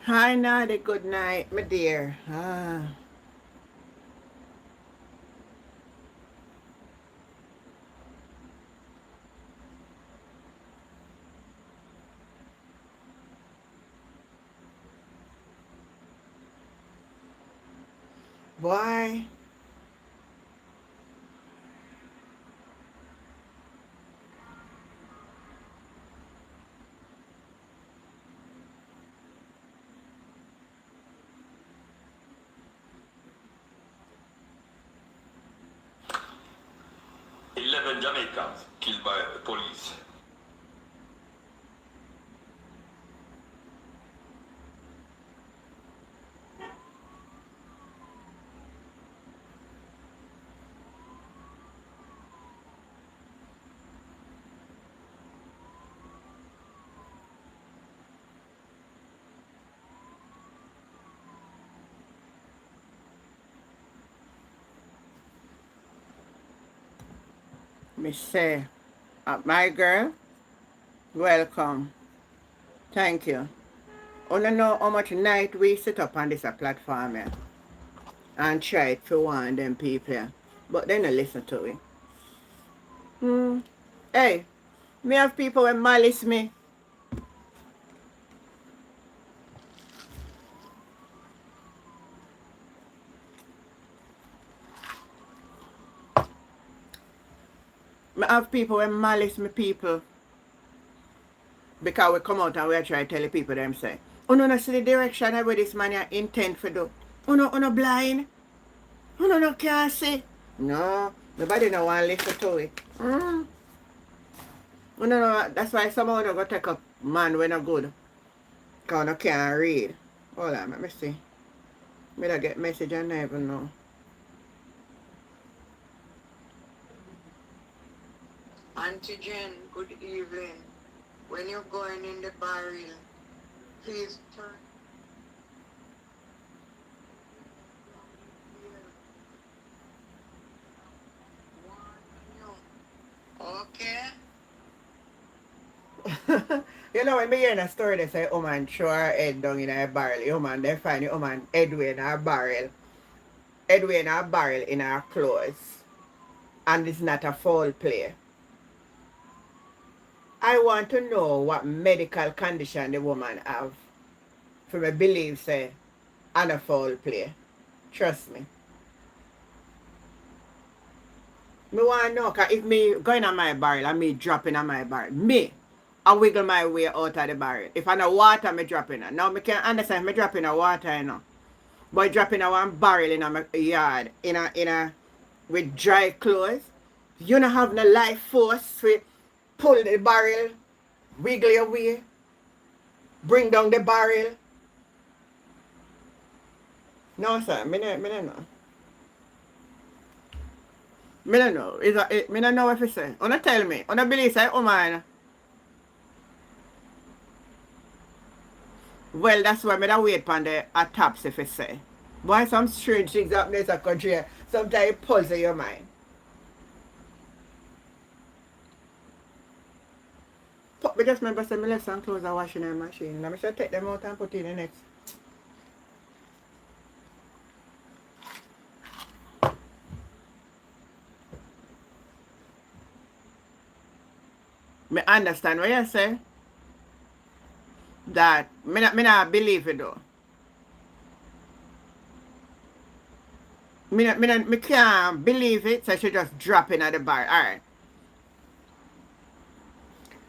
Hi, Nadi. Good night, my dear. Boy. 11 Jamaicans killed by the police. Me say, my girl, welcome. Thank you. Wanna know how much night we sit up on this platform here and try to warn them people here. But they don't listen to it. Hey, me have people when malice me. Me have people when malice me people. Because we come out and we try to tell the people them say, oh no, see the direction where this man intend for do. Oh no blind. Oh no can't see. No, nobody no want to listen to it. Oh no, that's why some of them go take up man when not good. Because no can't read. Hold on, let me see. Me I get message and I even know. Antigen, good evening. When you're going in the barrel, please turn. Okay? You know, when me hear in a story, they say, oh man, throw her head down in a barrel. Oh man, they find it, oh man, head way in a barrel. Head way in a barrel in her clothes. And it's not a foul play. I want to know what medical condition the woman have. For me believe, say, and a foul play. Trust me. Me want to know, because if me going on my barrel and me dropping on my barrel, I wiggle my way out of the barrel. If I know water, me dropping it. Now, me can understand me dropping a water, you know. But dropping a one barrel in my yard, with dry clothes, you don't have no life force to pull the barrel, wiggle your way, bring down the barrel. No, sir, me no know. Me no know. Me no know what to say. Una tell me. Una believe say, oh man. Well, that's why me da wait on the taps if you say. Boy, some strange things happen in this country. Sometimes it pulls in your mind. But me just remember saying me left some clothes and washing in the machine. And I should take them out and put in the next. Me understand what you say. That me not believe it though. Me can't believe it, so she just drop in at the bar. Alright.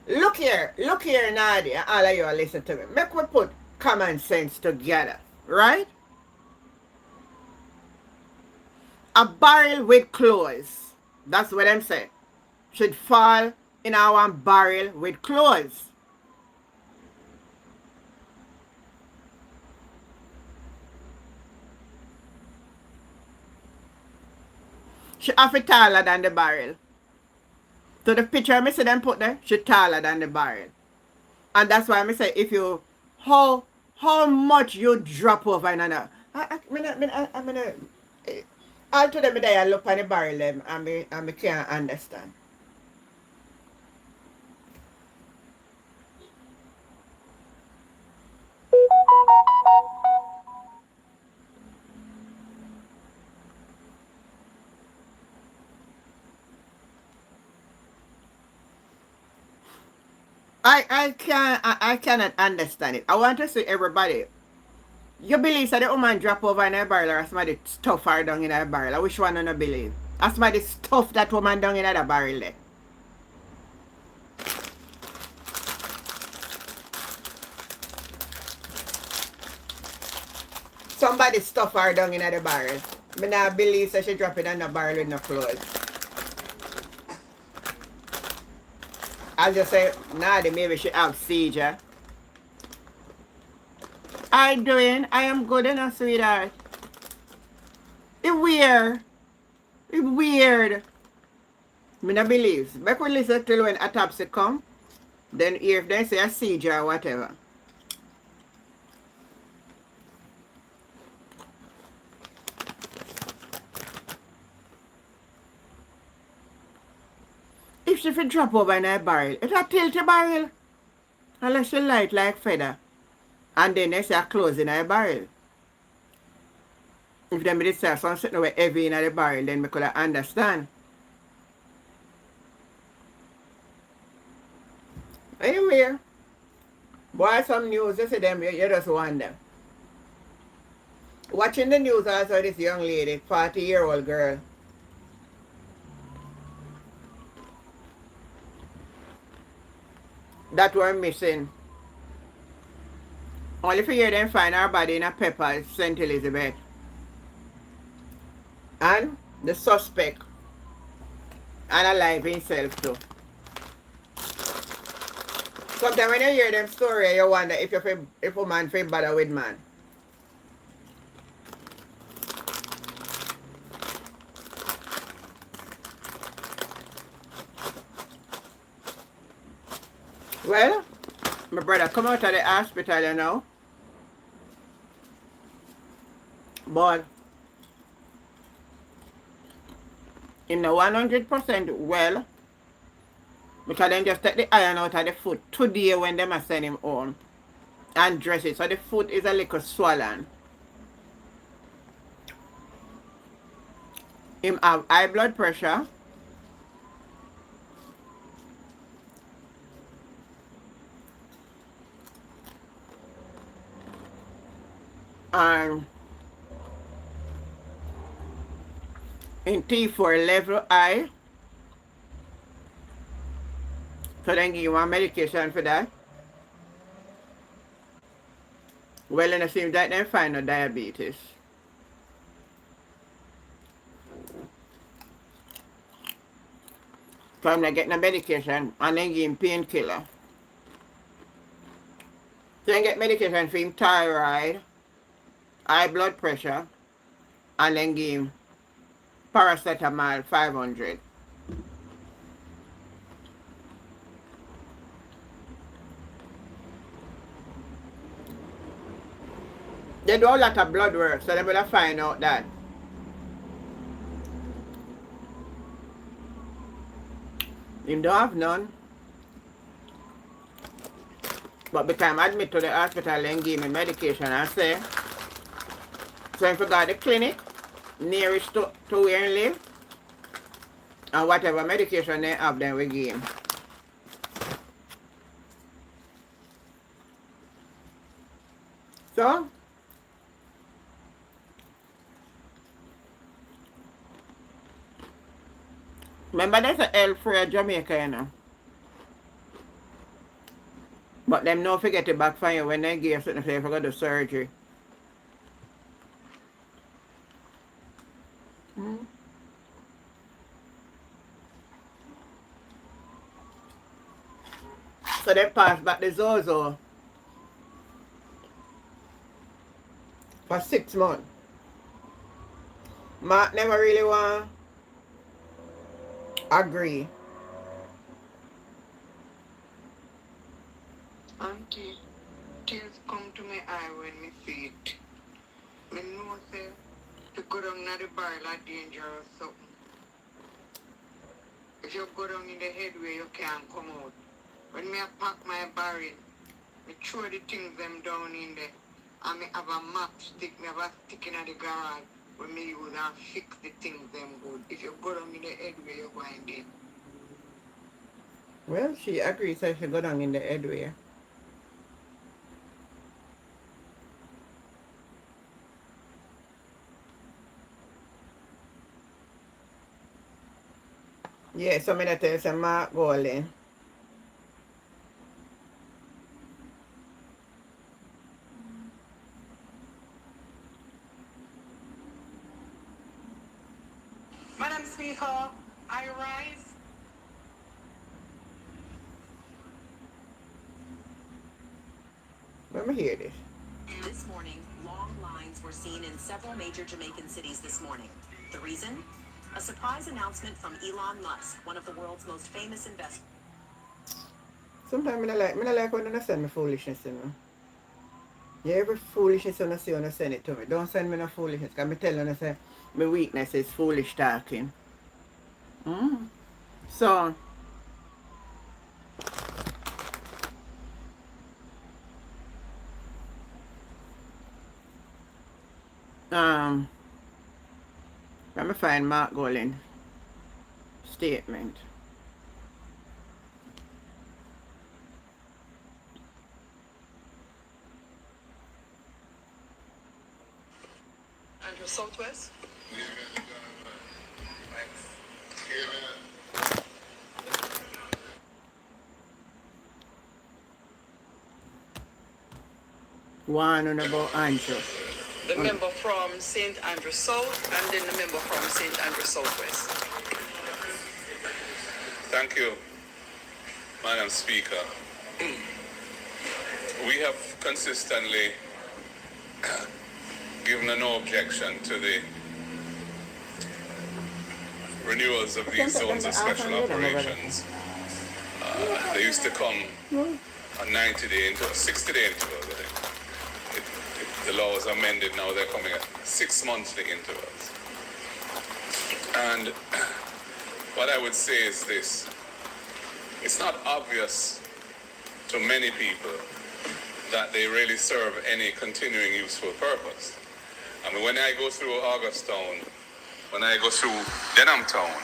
Look here, Nadia. All of you are listen to me. Make we put common sense together, right? A barrel with clothes. That's what I'm saying. Should fall in our barrel with clothes. She have it taller than the barrel. So the picture I see them put there, she taller than the barrel. And that's why I say if you how much you drop over in another. I mean, all to them there look on the barrel them and me can't understand. I cannot understand it. I want to see everybody. You believe that the woman drop over in a barrel or somebody stuff her down in a barrel? Which one do you believe? Or somebody stuff that woman down in a barrel there? Somebody stuff her down in the barrel. I not believe that she drop it in the barrel with no clothes. I just say, nah, maybe she have seizure. How you doing? I am good enough, sweetheart. It's weird. It's weird. Me not believe. But we listen till when autopsy come. Then if they say a seizure or whatever. If she fit drop over in a barrel, it's a tilt a barrel. Unless she light like feather. And then they say a close in a barrel. If them did say something away heavy in the barrel, then we could understand. Anyway, boy, some news, you see them, you just wonder. Watching the news also, this young lady, 40-year-old girl. That were missing. Only for you them find her body in a pepper, St. Elizabeth. And the suspect unalive himself too. Sometimes when you hear them story, you wonder if a man feel bother with man. Well, my brother come out of the hospital, you know. But in the 100% well, because then just take the iron out of the foot today when they must send him home and dress it. So the foot is a little swollen. Him have high blood pressure. And in T4 level high. So then give you one medication for that. Well, in the same that then find no diabetes. So I'm not getting a medication and then give him painkiller. So then get medication for him thyroid, high blood pressure, and then give him paracetamol 500. They do a lot of blood work, so they will find out that him don't have none. But because I'm admitted to the hospital and give me medication, I say, so if you got the clinic nearest to where you live, and whatever medication they have, then we give him. So, remember there's a L for Jamaica, you know. But them no forget it back for you when they give you something say if you go to surgery. So they pass back the Zozo for 6 months. Mark never really want agree. Auntie, tears come to my eye when me see it. Me know say to go down in the barrel are dangerous something. If you go down in the headway, you can't come out. When me a pack my barrel, me throw the things them down in there. And me have a matchstick, me have a stick in the garage when me use and fix the things them good. If you go down in the headway, you're going there. Well, she agrees that she go down in the headway. Yeah, so me that tell you say Mark Golden. Madam Speaker, I rise. Let me hear this. This morning, long lines were seen in several major Jamaican cities this morning. The reason? A surprise announcement from Elon Musk, one of the world's most famous investors. Sometimes me not like when they send me foolishness, you know. Yeah, every foolishness you see when you send it to me. Don't send me no foolishness. Because I tell you, say, my weakness is foolish talking. So, let me find Mark Golden statement. Andrew Southwest. One on about Andrew. The member from St. Andrew South and then the member from St. Andrew Southwest. Thank you, Madam Speaker. We have consistently given a no objection to the renewals of these zones of special operations. They used to come on 90-day intervals, 60-day intervals, I think. The law was amended, now they're coming at 6 monthly intervals. And what I would say is this: it's not obvious to many people that they really serve any continuing useful purpose. I mean, when I go through Augustown, when I go through Denham Town,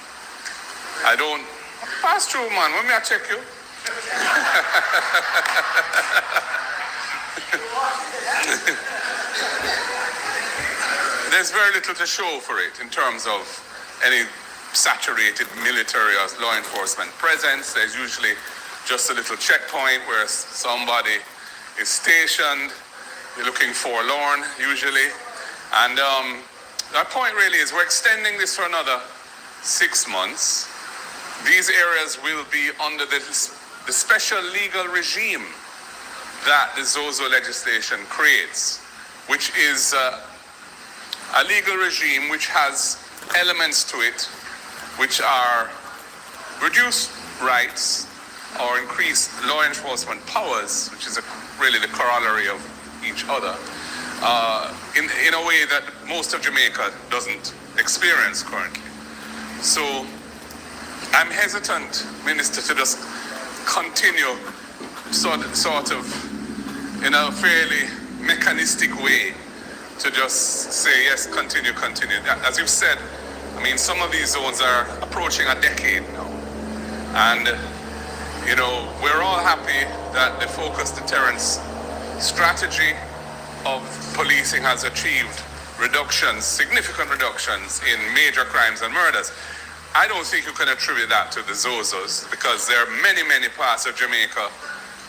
I don't pass through, man. When me I check you? There's very little to show for it in terms of any saturated military or law enforcement presence. There's usually just a little checkpoint where somebody is stationed. You're looking forlorn, usually. And our point really is we're extending this for another 6 months. These areas will be under the special legal regime that the Zozo legislation creates, which is a legal regime which has elements to it which are reduced rights or increased law enforcement powers, which is really the corollary of each other, in a way that most of Jamaica doesn't experience currently. So I'm hesitant, Minister, to just continue sort of in a fairly mechanistic way to just say, yes, continue. As you've said, I mean, some of these zones are approaching a decade now. And, you know, we're all happy that the focused deterrence strategy of policing has achieved reductions, significant reductions in major crimes and murders. I don't think you can attribute that to the Zozos, because there are many parts of Jamaica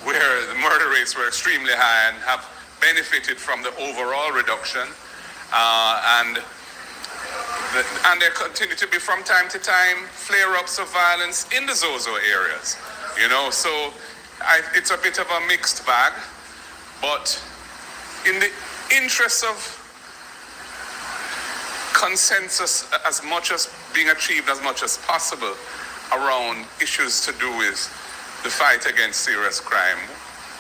where the murder rates were extremely high and have benefited from the overall reduction. And there continue to be, from time to time, flare-ups of violence in the Zozo areas. You know, so it's a bit of a mixed bag. But in the interest of consensus as much as being achieved as much as possible around issues to do with the fight against serious crime,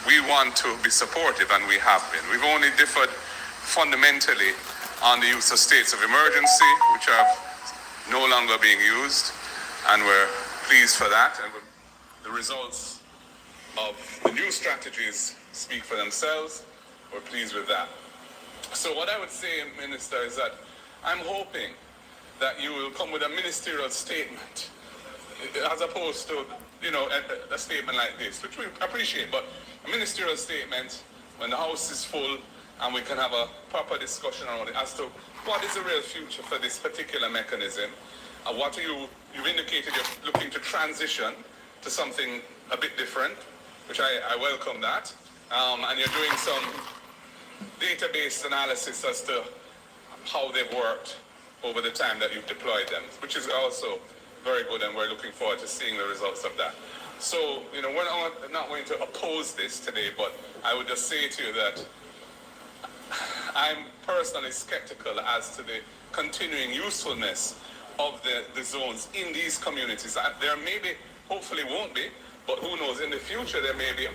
we want to be supportive, and we have been. We've only differed fundamentally on the use of states of emergency, which are no longer being used, and we're pleased for that. And the results of the new strategies speak for themselves. We're pleased with that. So what I would say, Minister, is that I'm hoping that you will come with a ministerial statement as opposed to, a statement like this, which we appreciate, but a ministerial statement when the House is full and we can have a proper discussion around it as to what is the real future for this particular mechanism. What are you've indicated you're looking to transition to something a bit different, which I welcome that. And you're doing some database analysis as to how they've worked over the time that you've deployed them, which is also very good, and we're looking forward to seeing the results of that. So, we're not going to oppose this today, but I would just say to you that I'm personally skeptical as to the continuing usefulness of the zones in these communities. There may be, hopefully won't be, but who knows, in the future there may be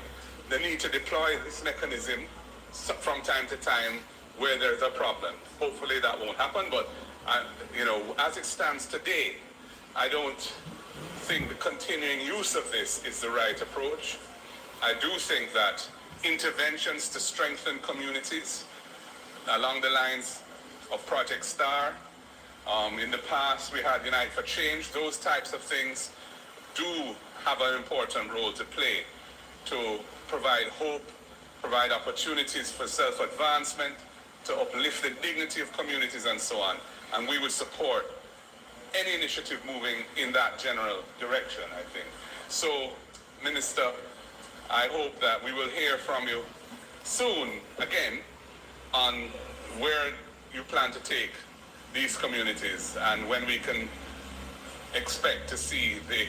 the need to deploy this mechanism from time to time where there's a problem. Hopefully that won't happen, but as it stands today, I don't think the continuing use of this is the right approach. I do think that interventions to strengthen communities along the lines of Project STAR, in the past we had Unite for Change, those types of things do have an important role to play to provide hope, provide opportunities for self-advancement, to uplift the dignity of communities and so on. And we would support any initiative moving in that general direction, I think. So, Minister, I hope that we will hear from you soon again on where you plan to take these communities and when we can expect to see the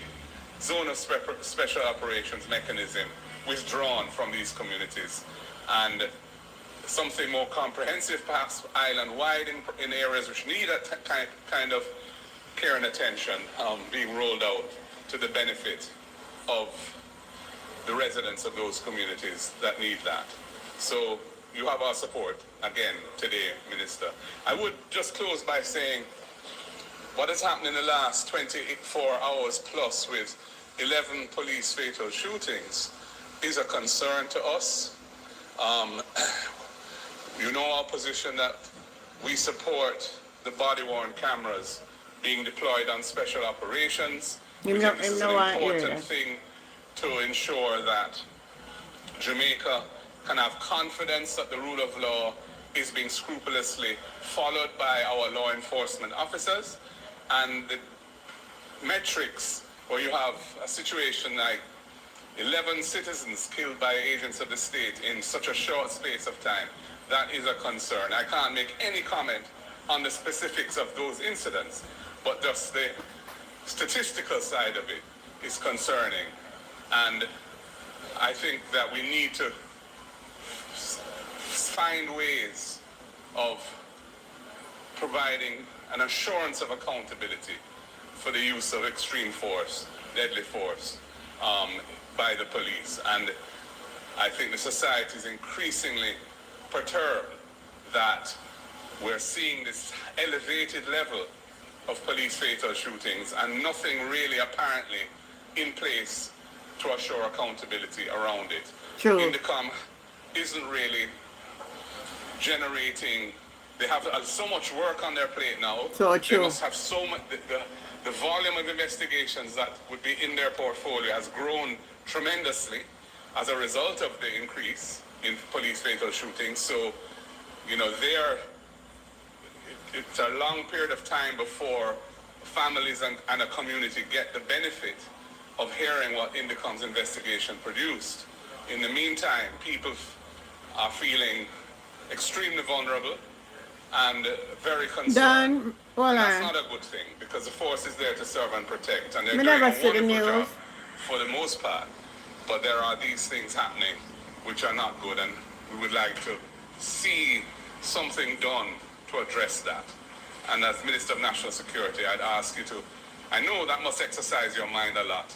zone of special operations mechanism withdrawn from these communities and something more comprehensive, perhaps island-wide in areas which need a kind of care and attention being rolled out to the benefit of the residents of those communities that need that. So you have our support again today, Minister. I would just close by saying what has happened in the last 24 hours plus with 11 police fatal shootings is a concern to us. You know our position that we support the body-worn cameras being deployed on special operations. We think this is an important thing to ensure that Jamaica can have confidence that the rule of law is being scrupulously followed by our law enforcement officers. And the metrics where you have a situation like 11 citizens killed by agents of the state in such a short space of time, that is a concern. I can't make any comment on the specifics of those incidents, but just the statistical side of it is concerning. And I think that we need to find ways of providing an assurance of accountability for the use of extreme force, deadly force, by the police. And I think the society is increasingly perturbed that we're seeing this elevated level of police fatal shootings and nothing really apparently in place to assure accountability around it. True. Indicom isn't really generating, they have so much work on their plate now. So true. They must have so much, the volume of investigations that would be in their portfolio has grown tremendously as a result of the increase in police fatal shootings. So, it's a long period of time before families and a community get the benefit of hearing what Indicom's investigation produced. In the meantime, people are feeling extremely vulnerable and very concerned. That's not a good thing because the force is there to serve and protect, and they're doing a wonderful job for the most part. But there are these things happening which are not good, and we would like to see something done to address that. And as Minister of National Security, I'd ask you to, I know that must exercise your mind a lot,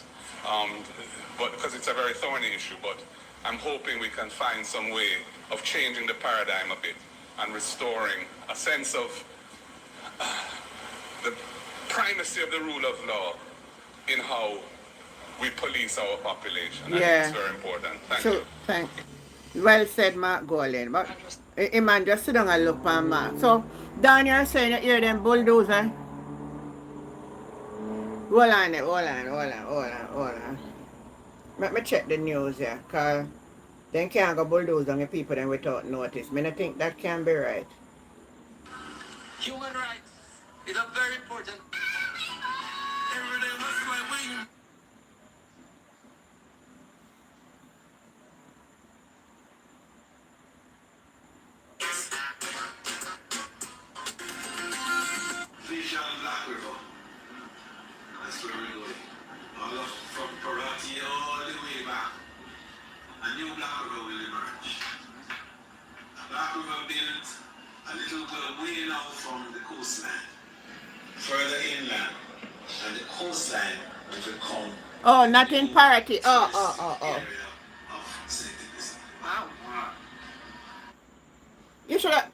but because it's a very thorny issue, but I'm hoping we can find some way of changing the paradigm a bit and restoring a sense of the primacy of the rule of law in how we police our population. I think it's very important. Thank you. Thank you. Well said, Mark Golden. But man, just sit down and look for Mark. So, Dan, you're saying that you're them bulldozer? Hold on there, hold on. Let me check the news here, cause then can't go bulldoze on the people then without notice. Me I think that can be right. Human rights is a very important. Every day that's my wing. Vision Black River. That's where we're going. All of from Parati all the way back. A new Black River will emerge. Black River built a little way now from the coastline, further inland, and the coastline will become Oh, not in parity. Oh. area of St. Louis. Wow. You should have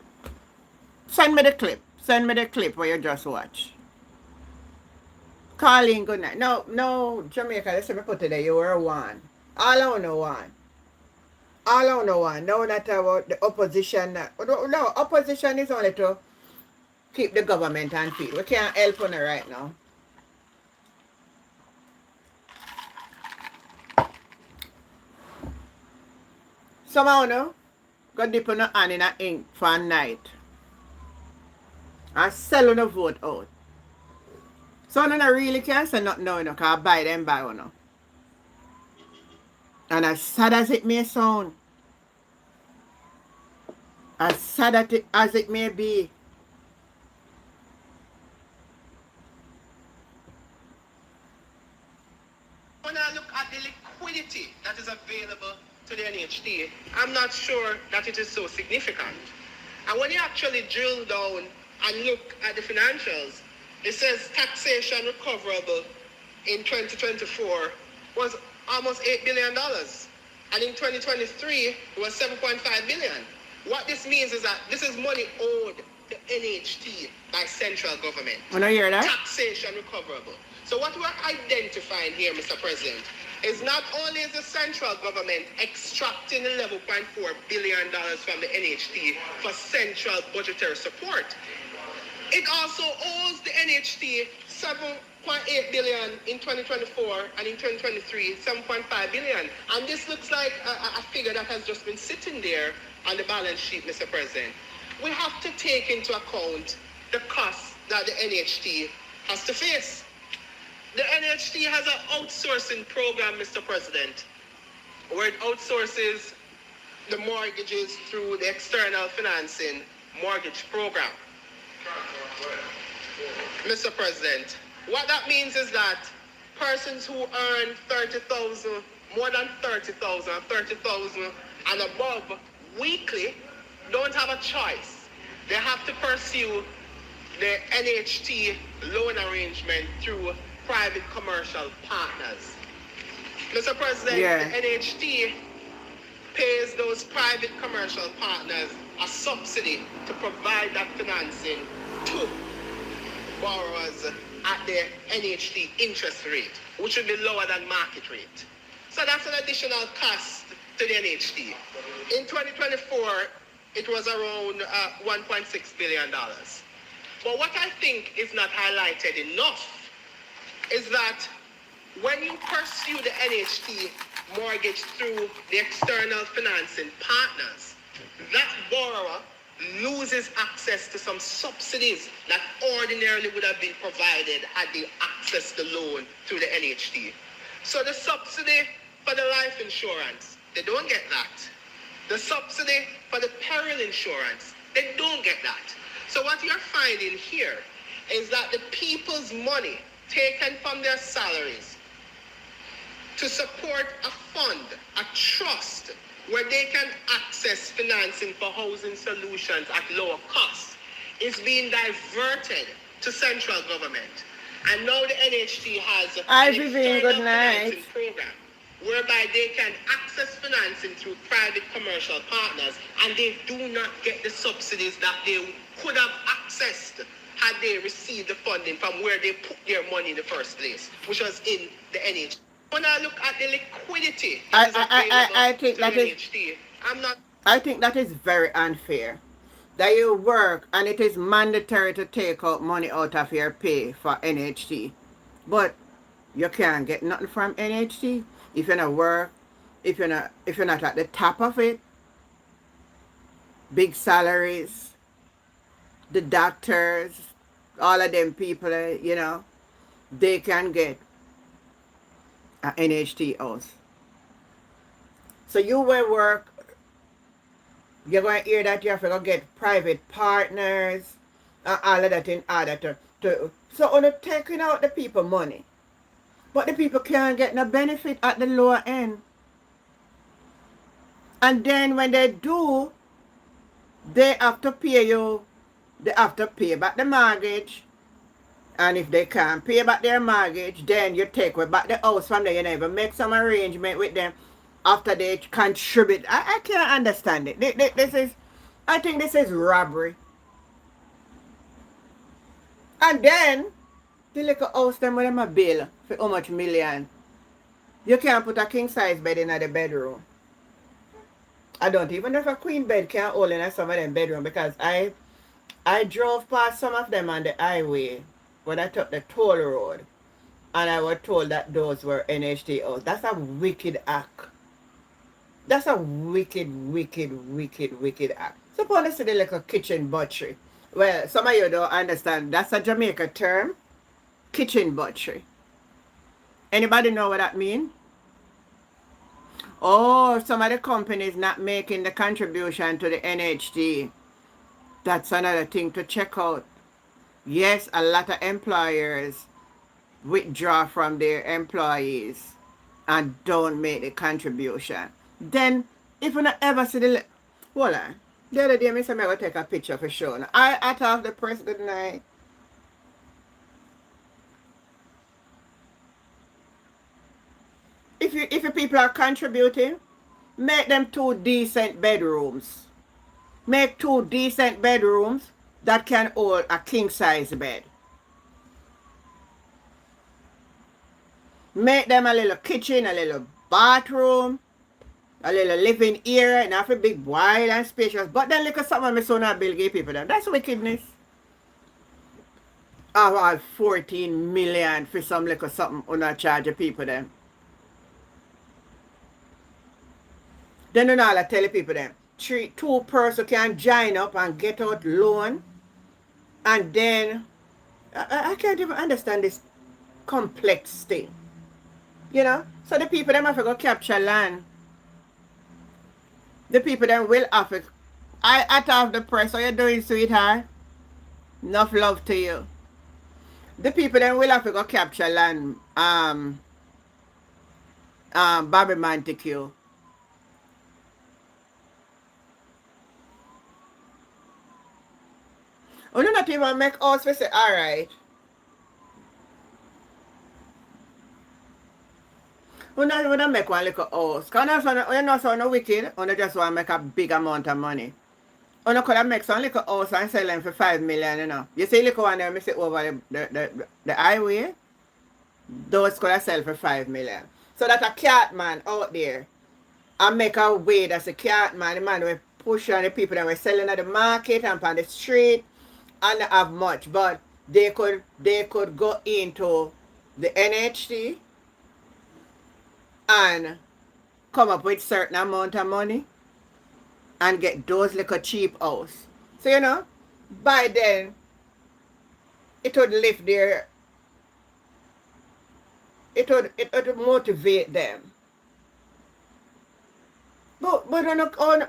send me the clip. Send me the clip where you just watch. Colleen, good night. No, Jamaica, listen me put it there. You were one. All I know one. All I know one. No, not about the opposition. No, opposition is only to keep the government on feet. We can't help on it right now. Somehow, no, go dip on the hand in a ink for a night and sell on the vote out. So no really can't say nothing now, because buy them buy one. And as sad as it may sound, as sad as it may be, when I look at the liquidity that is available to the NHT, I'm not sure that it is so significant. And when you actually drill down and look at the financials, it says taxation recoverable in 2024 was almost $8 billion. And in 2023, it was 7.5 billion. What this means is that this is money owed to NHT by central government. when I hear that, Taxation recoverable. So what we're identifying here, Mr. President, is not only is the central government extracting $11.4 billion from the NHT for central budgetary support, it also owes the NHT 7.8 billion in 2024 and in 2023 7.5 billion. And this looks like a figure that has just been sitting there on the balance sheet, Mr. President. We have to take into account the costs that the NHT has to face. The NHT has an outsourcing program, Mr. President, where it outsources the mortgages through the external financing mortgage program. Mr. President, what that means is that persons who earn 30,000, more than 30,000, 30,000 and above weekly don't have a choice. They have to pursue the NHT loan arrangement through private commercial partners. Mr. President, the NHT pays those private commercial partners a subsidy to provide that financing to borrowers at the NHT interest rate, which would be lower than market rate. So that's an additional cost to the NHT. In 2024, it was around $1.6 billion. But what I think is not highlighted enough is that when you pursue the NHT mortgage through the external financing partners, that borrower loses access to some subsidies that ordinarily would have been provided had they accessed the loan through the NHT. So the subsidy for the life insurance, they don't get that. The subsidy for the peril insurance, they don't get that. So what you're finding here is that the people's money taken from their salaries to support a fund, a trust, where they can access financing for housing solutions at lower cost, is being diverted to central government. And now the NHT has an external financing program whereby they can access financing through private commercial partners, and they do not get the subsidies that they could have accessed had they received the funding from where they put their money in the first place, which was in the NHT. When I look at the liquidity I think that NHT, I think that is very unfair. That you work and it is mandatory to take out money out of your pay for NHT. But you can't get nothing from NHT if you're not work, if you're not at the top of it. Big salaries, the doctors, all of them people, they can get an NHT house. So you will work, you're going to hear that you have to go get private partners and all of that in order to so on taking out the people money. But the people can't get no benefit at the lower end. And then when they do, they have to pay you, they have to pay back the mortgage. And if they can't pay back their mortgage, then you take back the house from them. You never make some arrangement with them after they contribute. I can't understand it. I think this is robbery. And then, the little house them with them a bill for how much million. You can't put a king size bed in the bedroom. I don't even know if a queen bed can hold in some of them bedroom because I drove past some of them on the highway when I took the toll road and I was told that those were NHT house. That's a wicked act. That's a wicked act. Suppose you see the little kitchen butchery. Well, some of you don't understand. That's a Jamaica term. Kitchen butchery. Anybody know what that means? Oh, some of the companies not making the contribution to the NHT. That's another thing to check out. Yes, a lot of employers withdraw from their employees and don't make the contribution. Then, if you not ever see the... Hold on. The other day, I said I go take a picture for sure. I thought the press good night. If you people are contributing, make them 2 decent bedrooms. Make 2 decent bedrooms that can hold a king size bed. Make them a little kitchen, a little bathroom, a little living area, not a big wide and spacious. But then look at some of my son and Bill Gates people them. That's wickedness. I want 14 million for some little something on a charge of people them. Then you know I tell the people them. 2 person can join up and get out loan. And then I can't even understand this complex thing. So the people them have to go capture land. The people them will have to. I thought the press, how you doing, sweetheart? Enough love to you. The people them will have to go capture land. Bobby Montague. Oh, no, not even make us say, alright. We not even make one little house. Because you know so no wicked, you just want to make a big amount of money. You could make some little house and sell them for 5 million, You see little one there, I see over the highway, those could sell for 5 million. So that a cat man out there and make a way that's a cat man, the man will push on the people that were selling at the market and on the street and not have much, but they could go into the NHT and come up with certain amount of money and get those little cheap house. So by then it would lift their it would motivate them. But if we're not going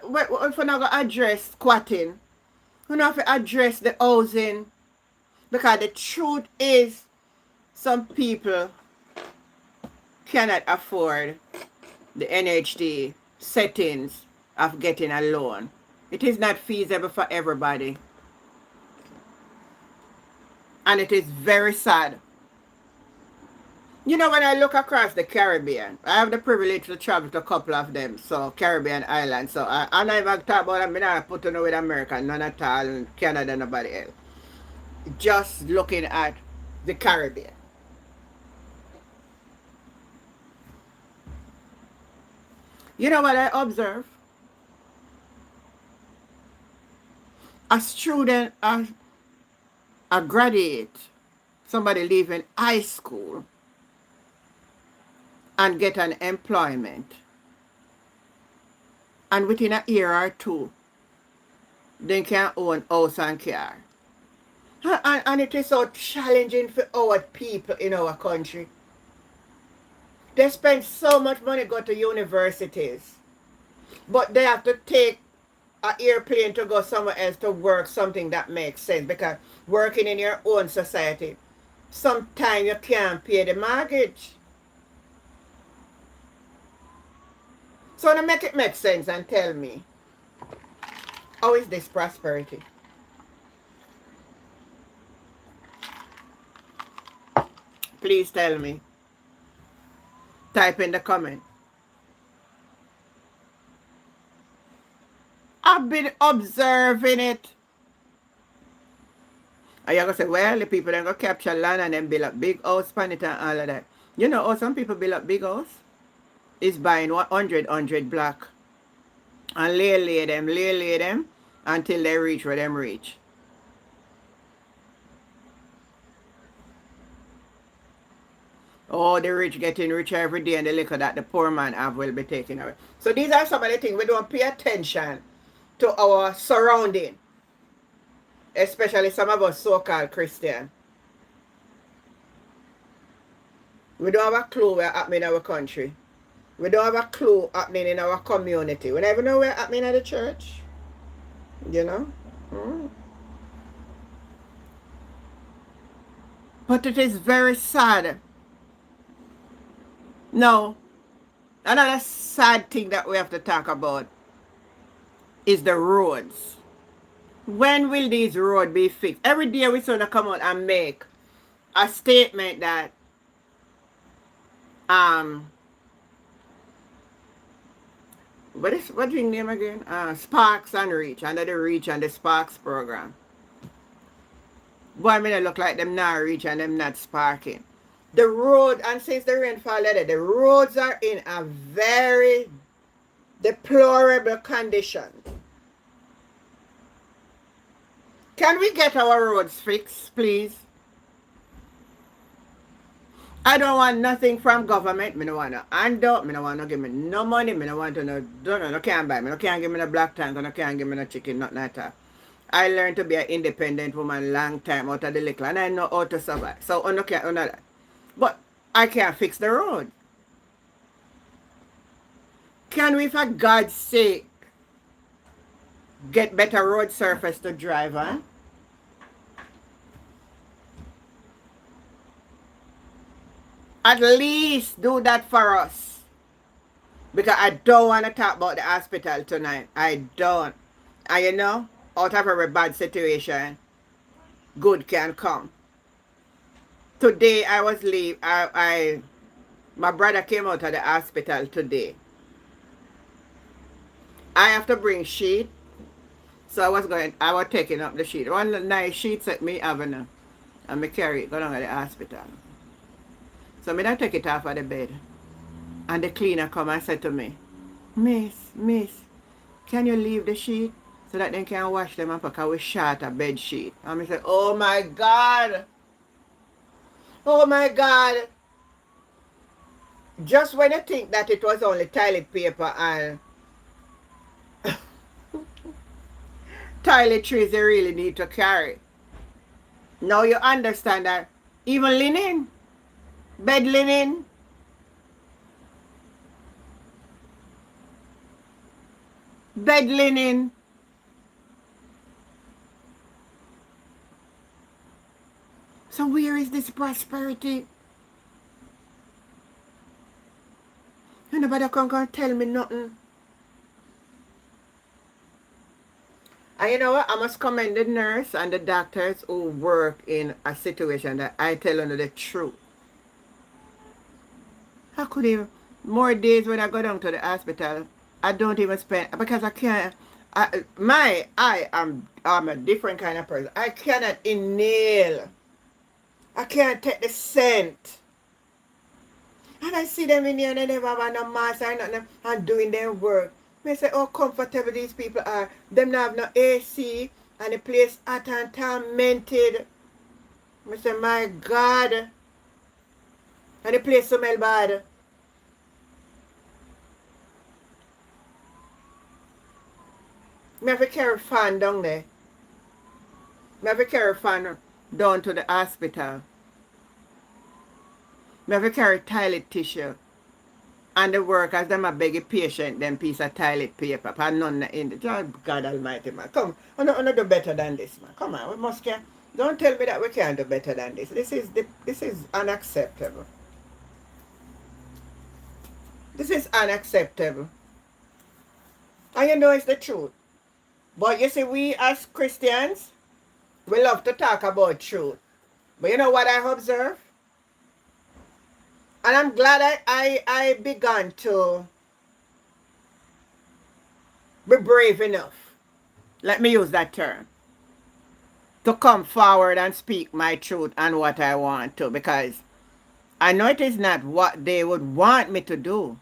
to address squatting, we have to address the housing, because the truth is some people cannot afford the NHD settings of getting a loan. It is not feasible for everybody. And it is very sad. When I look across the Caribbean, I have the privilege to travel to a couple of them, so Caribbean islands. So I never talk about them, I not put on with America, none at all, Canada, nobody else. Just looking at the Caribbean. You know what I observe? A student, a graduate, somebody leaving high school, and get an employment. And within a year or two, they can own house and car. And it is so challenging for our people in our country. They spend so much money go to universities, but they have to take an airplane to go somewhere else to work something that makes sense, because working in your own society, sometimes you can't pay the mortgage. So now make it make sense and tell me, how is this prosperity? Please tell me. Type in the comment. I've been observing it. And you're going to say, well, the people then go capture land and then build up big house on it and all of that. You know how some people build up big house? It's buying 100 block. And lay them until they reach where them reach. Oh, the rich getting richer every day, and the liquor that the poor man have will be taken away. So these are some of the things we don't pay attention to our surrounding. Especially some of us so-called Christian. We don't have a clue what's happening in our country. We don't have a clue happening in our community. We never know what's happening at the church. You know? But it is very sad. Now, another sad thing that we have to talk about is the roads. When will these roads be fixed? Every day we're going to come out and make a statement that what's the name again? Sparks and Reach, under the Reach and the Sparks program. Boy, I mean, they look like them not reach and them not sparking. The road, and since the rainfall later, the roads are in a very deplorable condition. Can we get our roads fixed, please? I don't want nothing from government. Me no want no handout. Me no want no give me no money. Me no want to no can't buy. Me no can't give me no black tank. No can't give me no chicken, nothing like that. I learned to be an independent woman long time out of the liquor, and I know how to survive. So I no can't that. But I can't fix the road. Can we, for God's sake, get better road surface to drive on? At least do that for us. Because I don't want to talk about the hospital tonight. I don't. And you know, out of every bad situation, good can come. Today I was leave. My brother came out of the hospital today. I have to bring sheet. So I was taking up the sheet. One nice sheet set me having and me carry it go down to the hospital. So me I take it off of the bed. And the cleaner come and said to me, Miss, can you leave the sheet so that they can wash them up because we short a bed sheet? And I said, oh my God. Oh my God. Just when you think that it was only toilet paper and toiletries you really need to carry. Now you understand that even linen, bed linen, So where is this prosperity? And nobody can tell me nothing. And you know what? I must commend the nurse and the doctors who work in a situation that I tell them the truth. How could even more days when I go down to the hospital, I don't even spend because I can't. I'm a different kind of person. I cannot inhale. I can't take the scent. And I see them in here and they never have no mask or nothing and doing their work. I say, how comfortable these people are. Them not have no AC and the place hot and tormented. I say, my God. And the place smell bad. Me have to carry fan down there. Me have to carry fan down to the hospital. Me have to carry toilet tissue. And the workers, them a beg a patient them piece of toilet paper. And none in the God Almighty, man. Come, I don't do better than this, man. Come on, we must care. Don't tell me that we can't do better than this. This is unacceptable. This is unacceptable. And you know it's the truth. But you see, we as Christians, we love to talk about truth. But you know what I observe? And I'm glad I began to be brave enough. Let me use that term. To come forward and speak my truth and what I want to. Because I know it is not what they would want me to do.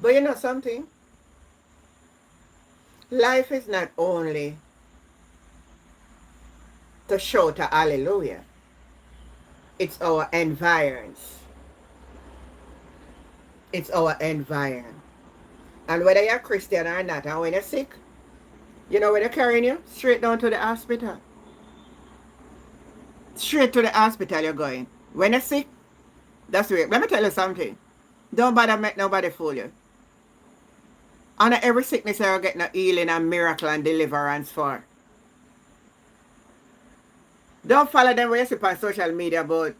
But you know something? Life is not only to shout a hallelujah. It's our environs. It's our environ. And whether you're Christian or not, and when you're sick, you know where they're carrying you? Straight down to the hospital. Straight to the hospital you're going. When you're sick, that's right. Let me tell you something. Don't bother make nobody fool you. And every sickness you're getting a healing and miracle and deliverance for. Don't follow them when you see on social media about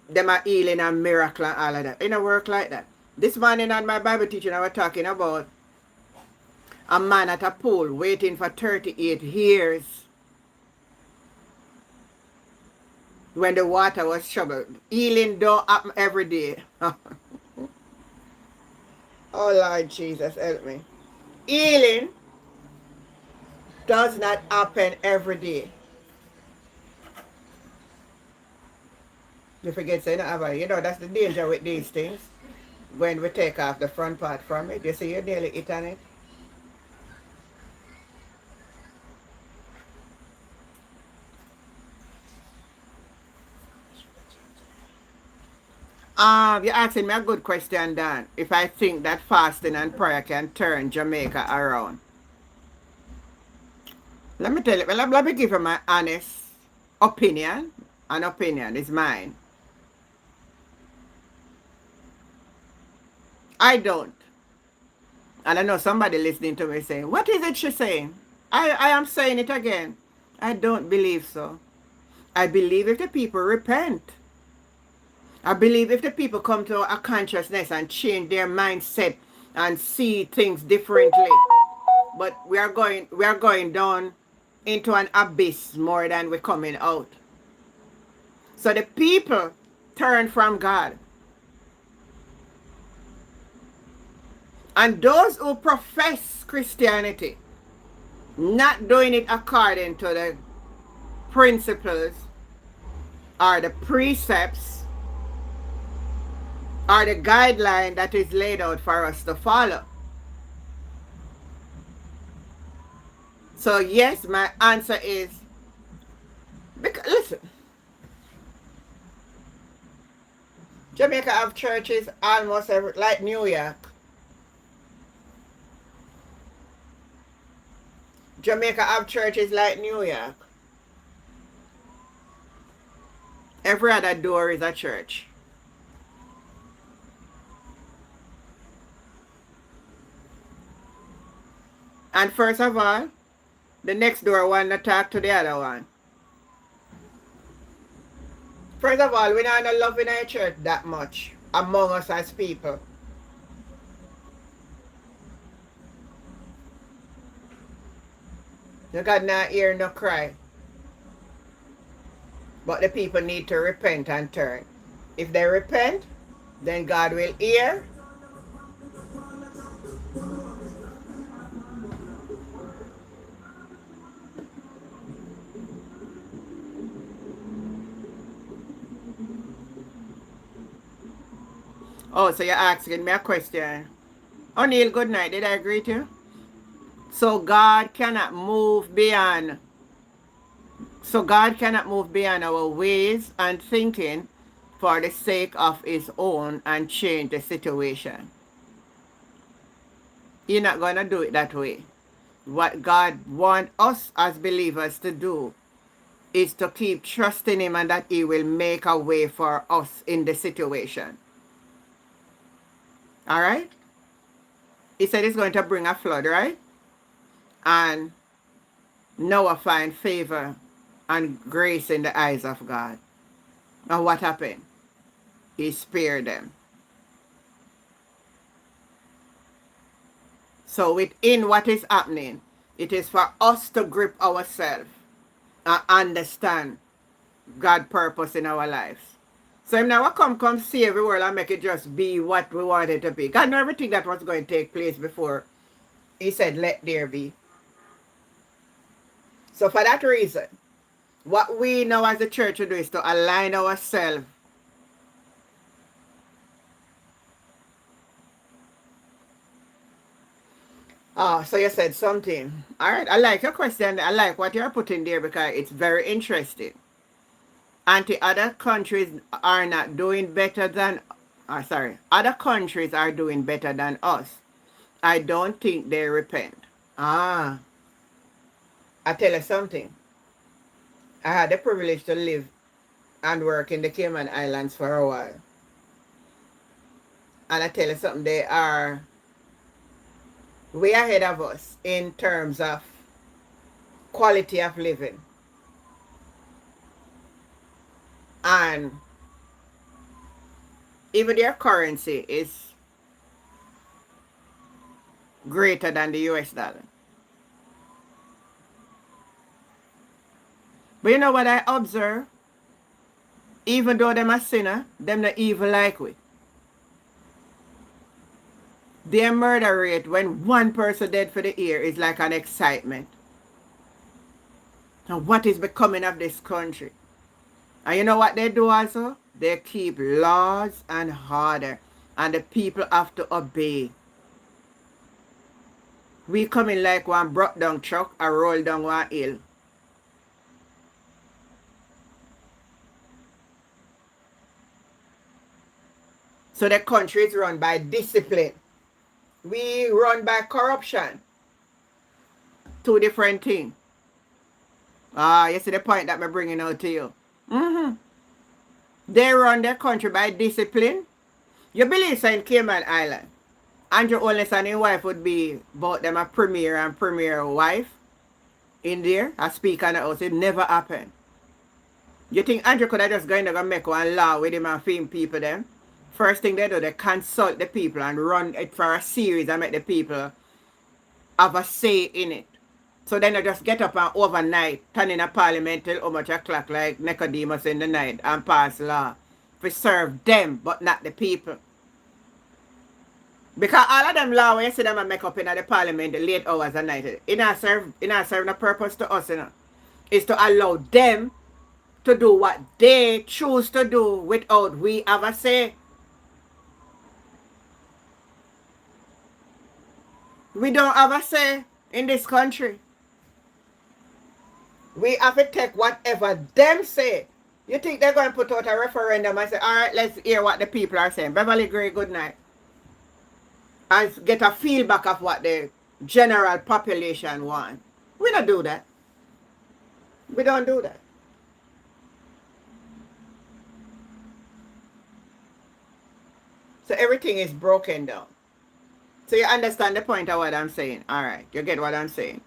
them are healing and miracle and all of that. It don't work like that. This morning on my Bible teaching I was talking about a man at a pool waiting for 38 years when the water was troubled. Healing don't happen every day. Oh Lord Jesus, help me. Healing does not happen every day. You forget saying you know that's the danger with these things. When we take off the front part from it, you see you nearly hit on it. You're asking me a good question, Dan. If I think that fasting and prayer can turn Jamaica around. Let me tell you, well, let me give you my honest opinion. An opinion is mine. I don't. And I know somebody listening to me saying, what is it she's saying? I am saying it again. I don't believe so. I believe if the people repent. I believe if the people come to a consciousness and change their mindset and see things differently. But we are going down into an abyss more than we're coming out. So the people turn from God. And those who profess Christianity, not doing it according to the principles or the precepts or the guideline that is laid out for us to follow. So yes, my answer is, because, listen, Jamaica have churches almost every, like New York. Jamaica have churches like New York. Every other door is a church. And first of all, the next door want to talk to the other one. First of all, we're not loving our church that much among us as people. You got no hear, no cry. But the people need to repent and turn. If they repent, then God will hear. Oh, so you're asking me a question. O'Neill, good night. Did I agree to you? So God cannot move beyond. So God cannot move beyond our ways and thinking for the sake of his own and change the situation. You're not going to do it that way. What God wants us as believers to do is to keep trusting him and that he will make a way for us in the situation. All right? He said he's going to bring a flood, right? And Noah find favor and grace in the eyes of God. And what happened? He spared them. So within what is happening, it is for us to grip ourselves and understand God's purpose in our lives. So him now come save the world and make it just be what we want it to be. God knew everything that was going to take place before he said, let there be. So for that reason, what we now as a church do is to align ourselves so you said something. All right, I like your question. I like what you're putting there because it's very interesting. Other countries are not doing better than, other countries are doing better than us. I don't think they repent. I tell you something. I had the privilege to live and work in the Cayman Islands for a while. And I tell you something, they are way ahead of us in terms of quality of living. And even their currency is greater than the US dollar. But you know what I observe? Even though them a sinner, them not evil like we. Their murder rate when one person dead for the year is like an excitement. And what is becoming of this country? And you know what they do also? They keep laws and order. And the people have to obey. We come in like one brought down truck and roll down one hill. So the country is run by discipline. We run by corruption. Two different things. You see the point that I'm bringing out to you. They run their country by discipline. You believe so in Cayman Island? Andrew Holness and his wife would be both them a premier and premier wife in there, a speaker in the house. It never happened. You think Andrew could have just gone and make one law with him and film people them? First thing they do, they consult the people and run it for a series and make the people have a say in it. So then they just get up and overnight, turn in a parliament till how much o'clock like Nicodemus in the night and pass law to serve them but not the people. Because all of them law when you see them and make up in the parliament the late hours at night, it not serve no purpose to us, you know. It's to allow them to do what they choose to do without we have a say. We don't have a say in this country. We have to take whatever them say. You think they're going to put out a referendum and say, all right, let's hear what the people are saying. Beverly Gray, good night. And get a feedback of what the general population want. We don't do that. We don't do that. So everything is broken down. So you understand the point of what I'm saying. All right, you get what I'm saying.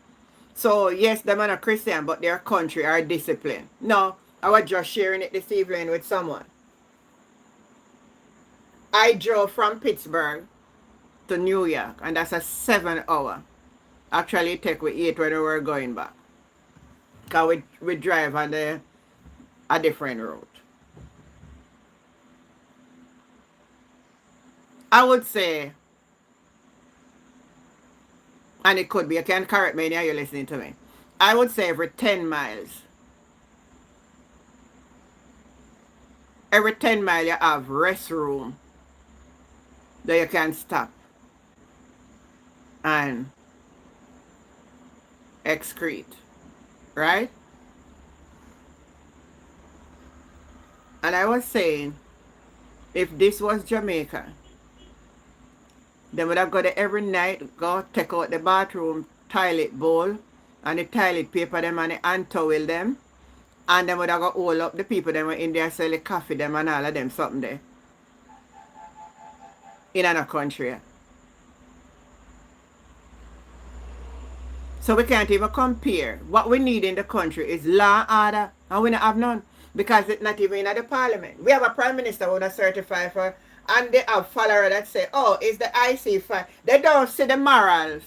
So yes, them are not Christian, but their country are disciplined. No, I was just sharing it this evening with someone. I drove from Pittsburgh to New York, and that's a 7 hour. Actually, it took 8 when we were going back. Because we drive on a different route. I would say, and it could be, you can correct me now you're listening to me. I would say every 10 miles. Every 10 miles you have restroom that you can stop and excrete, right? And I was saying, If this was Jamaica, they would have got there every night, go take out the bathroom toilet bowl and the toilet paper them and the hand towel them, and they would have got all up the people that were in there sell the coffee them and all of them something there. In another country. So we can't even compare. What we need in the country is law and order, and we don't have none. Because it's not even in the parliament. We have a prime minister who is certified for, and they have followers that say, oh, it's the IC5. They don't see the morals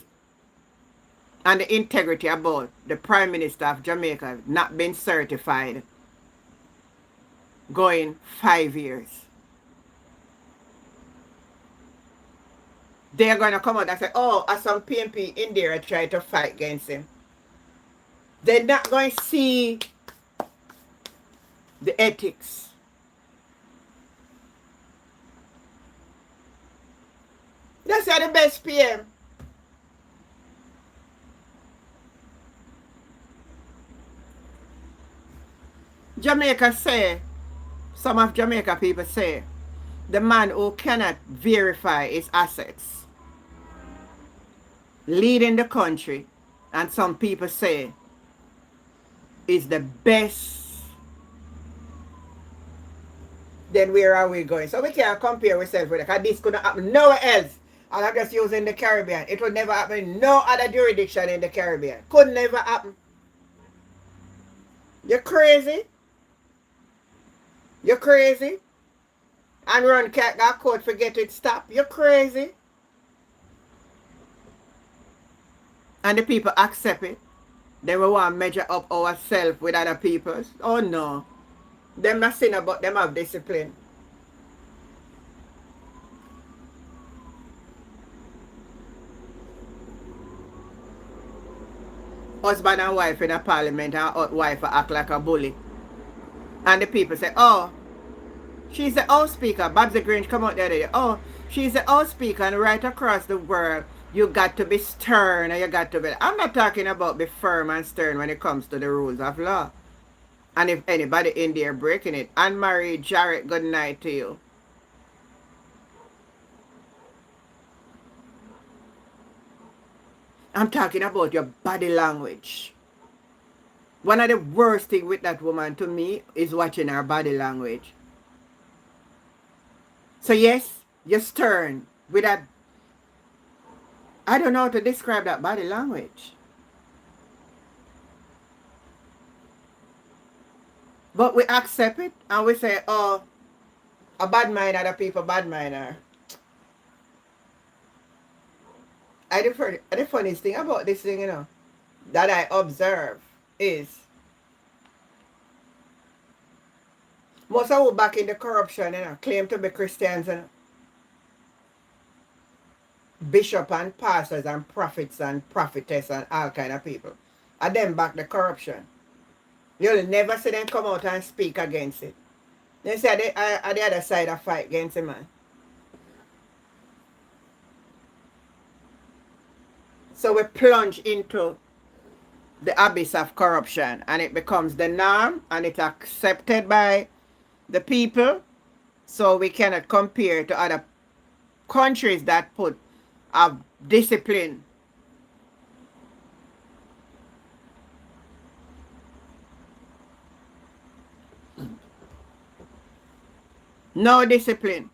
and the integrity about the prime minister of Jamaica not being certified going 5 years. They're going to come out and say, oh, as some PMP in there try to fight against him. They're not going to see the ethics. That's the best PM. Jamaica say, some of Jamaica people say, the man who cannot verify his assets leading the country, and some people say is the best. Then where are we going? So we can't compare ourselves with it, because this couldn't happen nowhere else. And I'm just using the Caribbean. It would never happen in no other jurisdiction in the Caribbean. Could never happen. You're crazy? You're crazy? And run cat got caught for get it stopped. You're crazy? And the people accept it. Then we want to measure up ourselves with other people's. Oh no. Them not sin about them have discipline. Husband and wife in a parliament, and wife act like a bully. And the people say, oh, she's the House Speaker. Babsy Grange come out the other day. Oh, she's the House Speaker, and right across the world, you got to be stern, and you got to be... I'm not talking about be firm and stern when it comes to the rules of law. And if anybody in there breaking it, Anne-Marie Jarrett, good night to you. I'm talking about your body language. One of the worst things with that woman to me is watching her body language. So yes, you're stern with that. I don't know how to describe that body language. But we accept it and we say, oh, a bad mind, other people bad mind her. The funniest thing about this thing, that I observe is most of who back in the corruption, claim to be Christians, bishop and pastors and prophets and prophetess and all kind of people. And them back the corruption. You'll never see them come out and speak against it. They say they are the other side of fight against it, man. So we plunge into the abyss of corruption, and it becomes the norm, and it's accepted by the people. So we cannot compare to other countries that put a discipline. No discipline.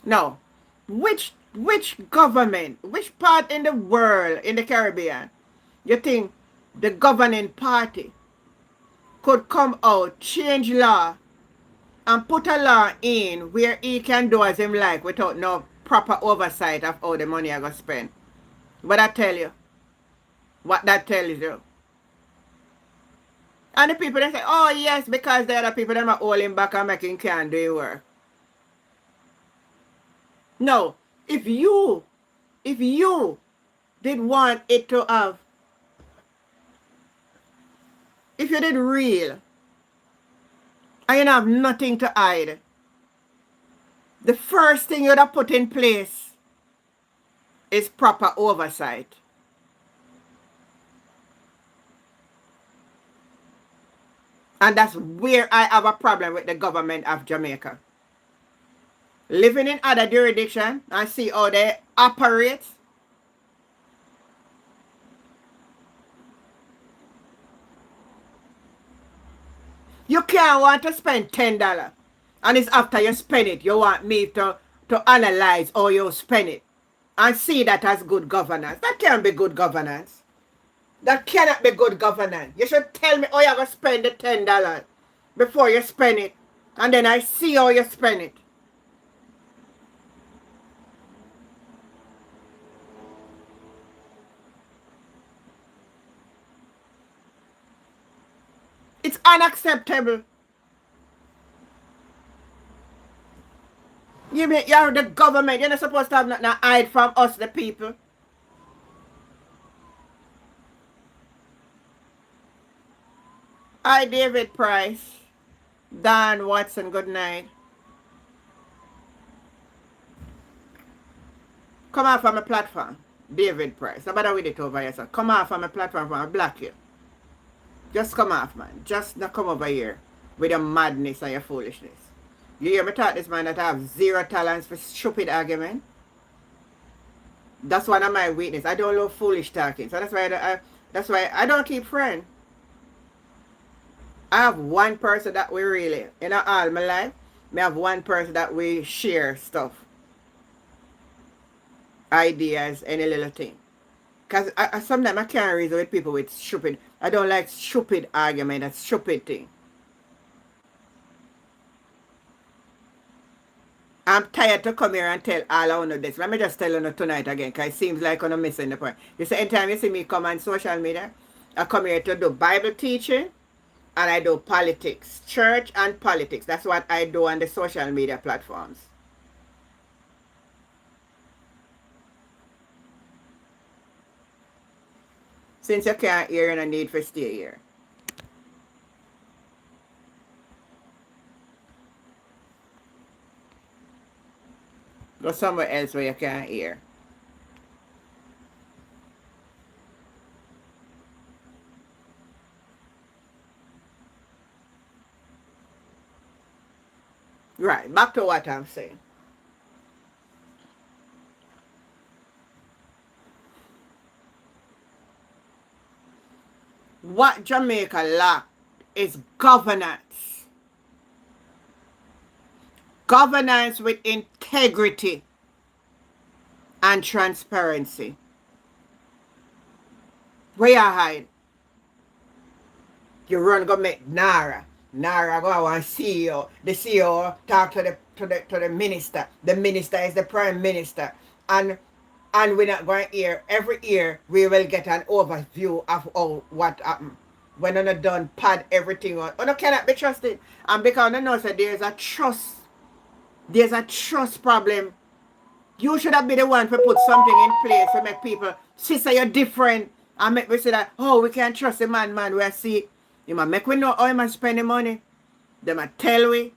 No. Which government, which part in the world, in the Caribbean, you think the governing party could come out, change law, and put a law in where he can do as him like without no proper oversight of how the money I going to spend? But I tell you, what that tells you. And the people, they say, oh yes, because the other people, them are holding back and making can't do work. No, if you did want it to have, if you did real, and you have nothing to hide, the first thing you'd have put in place is proper oversight. And that's where I have a problem with the government of Jamaica. Living in other jurisdictions and see how they operate. You can't want to spend $10. And it's after you spend it, you want me to analyze how you spend it and see that as good governance. That can't be good governance. That cannot be good governance. You should tell me how you're going to spend the $10 before you spend it. And then I see how you spend it. It's unacceptable. You're the government. You're not supposed to have nothing to hide from us, the people. Hi, David Price. Dan Watson, good night. Come off from my platform. David Price. Nobody with it over here, so come off from my platform from I block you. Just come off, man. Just not come over here with your madness and your foolishness. You hear me talk this man that I have zero tolerance for stupid argument? That's one of my weakness. I don't love foolish talking. So that's why I don't keep friends. I have one person that we really, in all my life, I have one person that we share stuff. Ideas, any little thing. Because sometimes I can't reason with people with stupid. I don't like stupid argument and stupid thing. I'm tired to come here and tell all I know this. Let me just tell you tonight again, because it seems like I'm missing the point. You see, anytime you see me come on social media, I come here to do Bible teaching and I do politics. Church and politics. That's what I do on the social media platforms. Since you can't hear, you don't need to stay here. Go somewhere else where you can't hear. Right, back to what I'm saying. What Jamaica lacks is governance. Governance with integrity and transparency. Where you hide? You run go make Nara. Nara go and CEO. The CEO talk to the minister. The minister is the prime minister. And we're not going to hear. Every year we will get an overview of what happened. When on done pad everything on. You cannot be trusted. And because you know that there's a trust problem. You should have been the one to put something in place to make people see say you're different and make me say that, oh, we can't trust the man, we see. You might make we know how you might spend the money. They might tell we.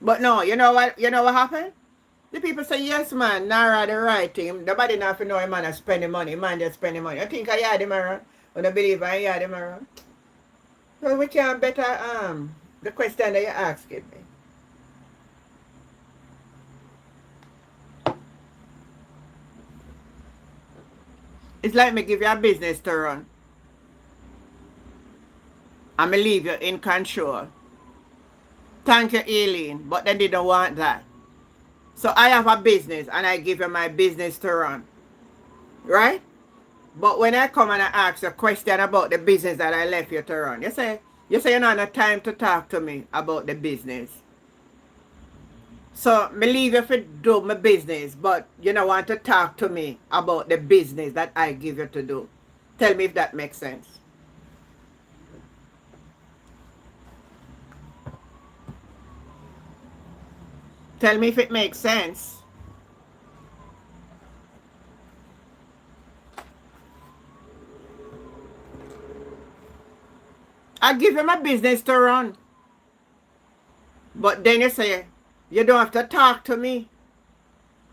But no, you know what happened? The people say, yes, man, Nara the right thing. Nobody not to know a man spend the money. Man just spend the money. I think I had him around. When I believe I had him around. So we can better the question that you asked me. It's like me give you a business to run. And me leave you in control. Thank you, Aileen, but they didn't want that. So I have a business and I give you my business to run. Right? But when I come and I ask you a question about the business that I left you to run, you say you don't have no time to talk to me about the business. So me leave you to do my business, but you don't want to talk to me about the business that I give you to do. Tell me if that makes sense. Tell me if it makes sense. I give you my business to run. But then you say, you don't have to talk to me.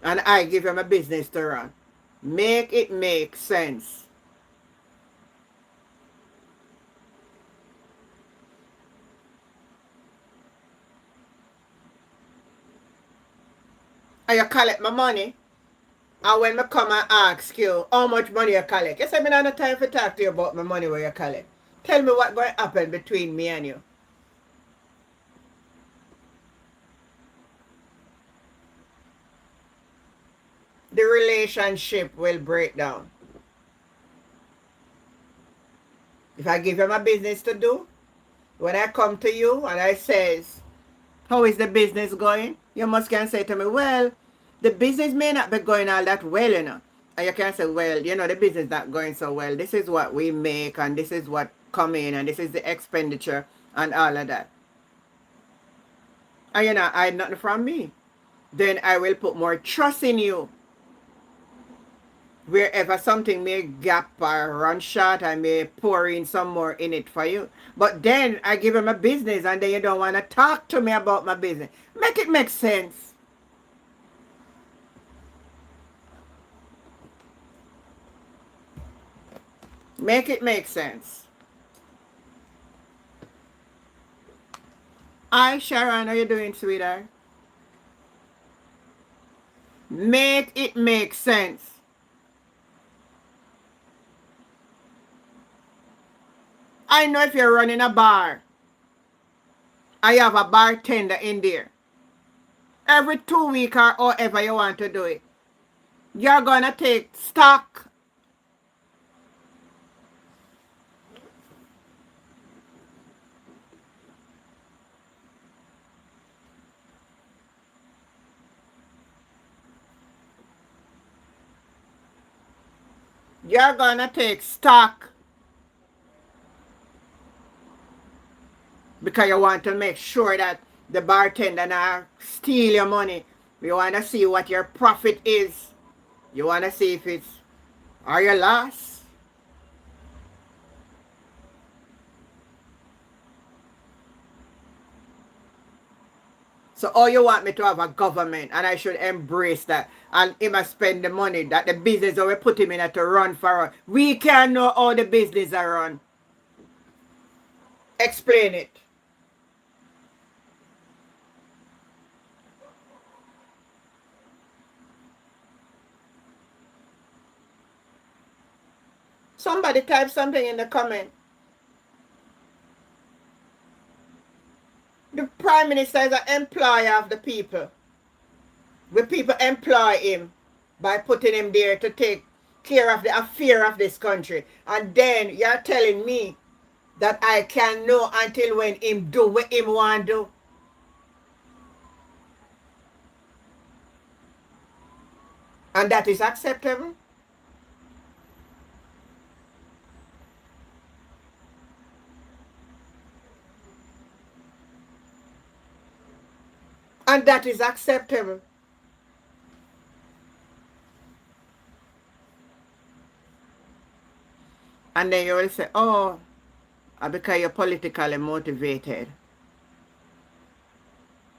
And I give you my business to run. Make it make sense. And you collect my money. And when I come and ask you how much money you collect, you say me not have time to talk to you about my money where you collect. Tell me what going to happen between me and you. The relationship will break down. If I give you my business to do, when I come to you and I says, how is the business going? You must can say to me, well, the business may not be going all that well, you know. And you can say, well, you know, the business not going so well. This is what we make and this is what come in and this is the expenditure and all of that. And you know, hide nothing from me. Then I will put more trust in you. Wherever something may gap or run short, I may pour in some more in it for you. But then I give him a business and then you don't want to talk to me about my business. Make it make sense. Make it make sense. Hi, Sharon. How you doing, sweetheart? Make it make sense. I know if you're running a bar, I have a bartender in there. Every 2 weeks or however you want to do it, you're going to take stock. You're going to take stock because you want to make sure that the bartender not steal your money. You want to see what your profit is. You want to see if it's or your loss. So all you want me to have a government and I should embrace that and him a spend the money that the business that we put him in to run for us. We can't know how the business are run. Explain it. Somebody type something in the comment. The Prime Minister is an employer of the people. The people employ him by putting him there to take care of the affair of this country. And then you're telling me that I can know until when him do what him want to do. And that is acceptable. And that is acceptable. And then you will say, oh, because you're politically motivated.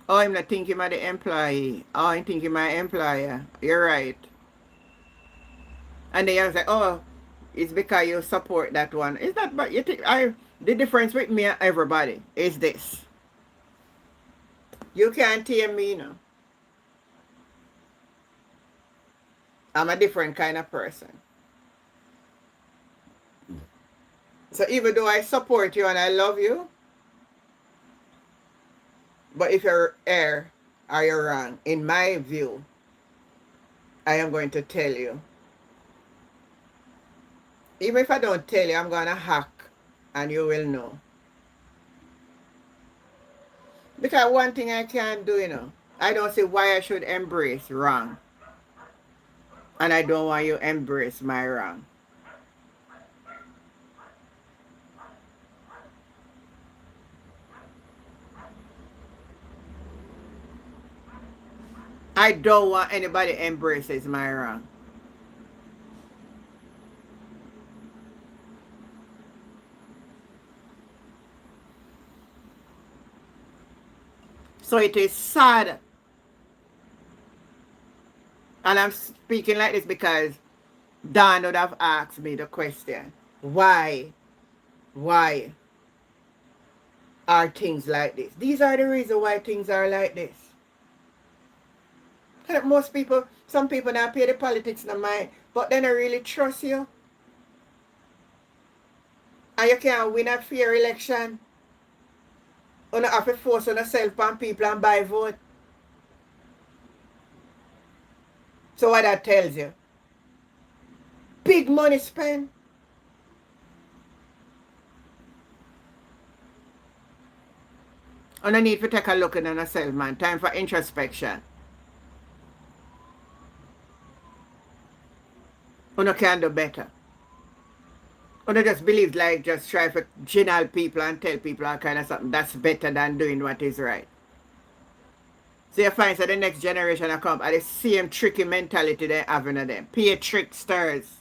Oh, I'm not thinking about the employee. Oh, I'm thinking my employer. You're right. And then you say, oh, it's because you support that one. Is that but you think the difference with me and everybody is this. You can't tame me, you know. I'm a different kind of person. So even though I support you and I love you, but if you're err or you're wrong, in my view, I am going to tell you. Even if I don't tell you, I'm going to hack and you will know. Because one thing I can't do, you know, I don't see why I should embrace wrong. And I don't want you to embrace my wrong. I don't want anybody embraces my wrong. So it is sad. And I'm speaking like this because Dan would have asked me the question, why are things like this? These are the reasons why things are like this. Most people, some people not pay the politics no mind, but they don't really trust you. And you can't win a fair election. You don't have to force yourself on people and buy vote. So what that tells you? Big money spent. And I need to take a look at yourself, man. Time for introspection. You can do better. You just believe like just try to general people and tell people all kind of something that's better than doing what is right. So you find that the next generation will come at the same tricky mentality they have in them. Pay tricksters.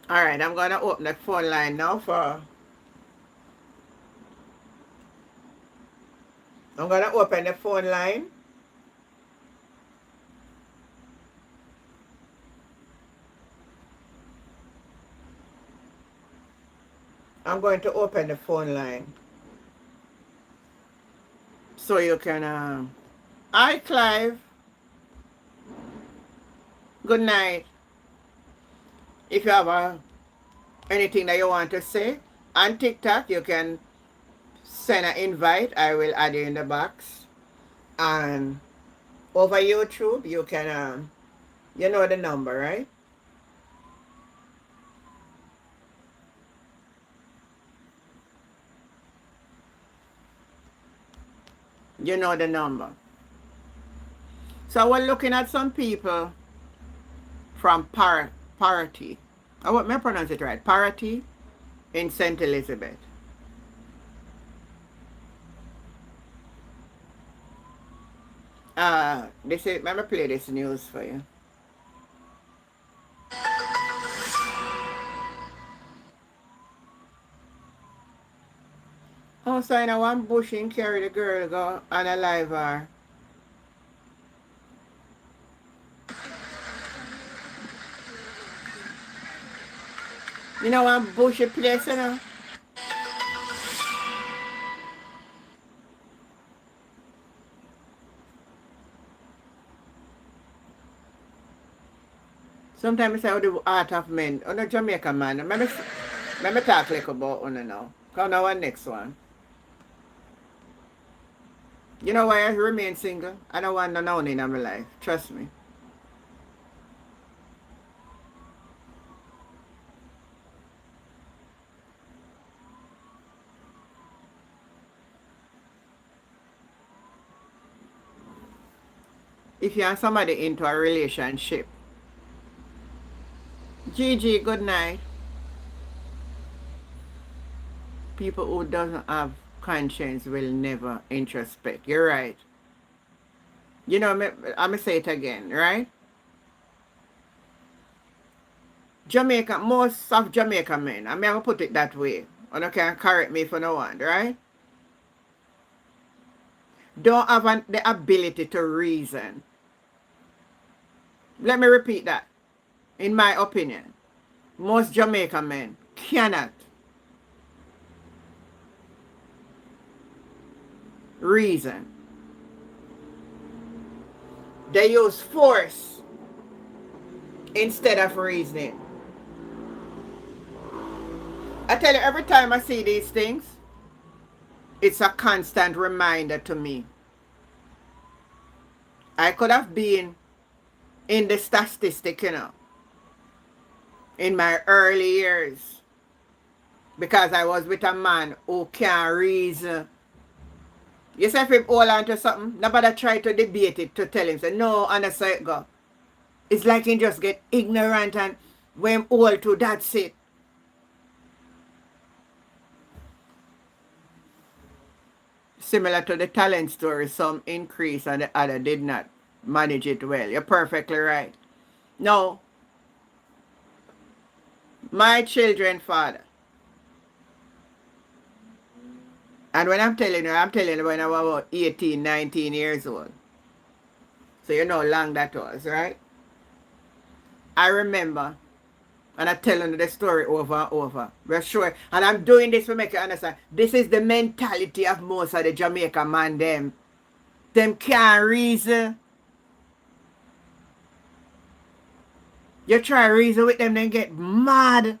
Alright, I'm gonna open the phone line now for I'm gonna open the phone line. I'm going to open the phone line so you can hi Clive. Good night. If you have anything that you want to say on TikTok, you can send an invite. I will add you in the box. And over YouTube, you can you know the number, right? You know the number. So we're looking at some people from Parity. I want me pronounce it right. Parity in St. Elizabeth. This is, let me play this news for you. Oh, so in one bush and carry the girl go and alive her. You know one bushy place, you know? Sometimes I say, oh, the art of men. Oh, no, Jamaica man. Let me talk like about one now. Come now, one next one. You know why I remain single? I don't want no one in my life. Trust me. If you have somebody into a relationship. Gigi, good night. People who doesn't have conscience will never introspect. You're right. You know, I'm going to say it again, right? Jamaica, most of Jamaica men, I'm going to put it that way. And you can correct me if you don't want, right? Don't have the ability to reason. Let me repeat that. In my opinion, most Jamaican men cannot reason. They use force instead of reasoning. I tell you, every time I see these things, it's a constant reminder to me. I could have been in the statistic, you know, in my early years, because I was with a man who can't reason. You say if him hold on to something, nobody try to debate it to tell him, say, no, and that's how it go. It's like he just get ignorant and when hold to, that's it. Similar to the talent story, some increase and the other did not manage it well. You're perfectly right. No, my children father And when I'm telling you when I was about 18, 19 years old. So you know how long that was, right? I remember, and I'm telling you the story over and over. We're sure. And I'm doing this to make you understand. This is the mentality of most of the Jamaican man, them. Them can't reason. You try to reason with them, then get mad.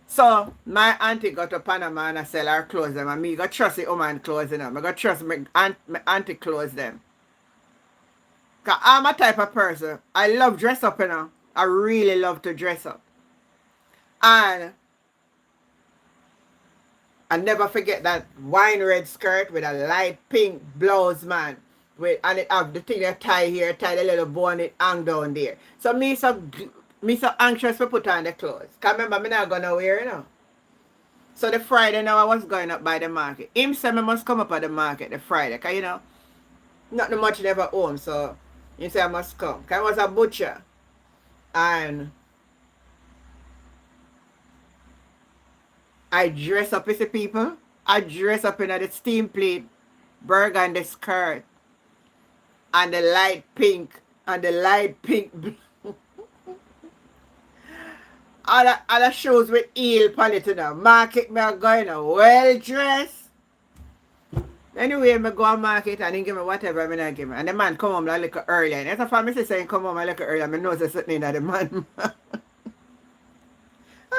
So, my auntie got to Panama and I sell her clothes them. And me got trust the woman clothes them. I got trust my auntie clothes them. Because I'm a type of person. I love dress up, you know. I really love to dress up. And I never forget that wine red skirt with a light pink blouse, man. And it have the thing that tie here, tie the little bow and it hang down there. So me so anxious to put on the clothes. Because remember, me not gonna wear, you know. So the Friday now I was going up by the market. Him said me must come up at the market the Friday. Because, you know, not much never home. So he said I must come. Because I was a butcher. And I dress up with the people. I dress up in the steam plate, burgundy skirt, and the light pink, and the light pink blue. all the shoes with heel on it, you know. Market me going well dressed. Anyway, I go to market and he give me whatever I not give me. And the man come home a little early. And as a family saying come home a little early, I know there's something in the man. I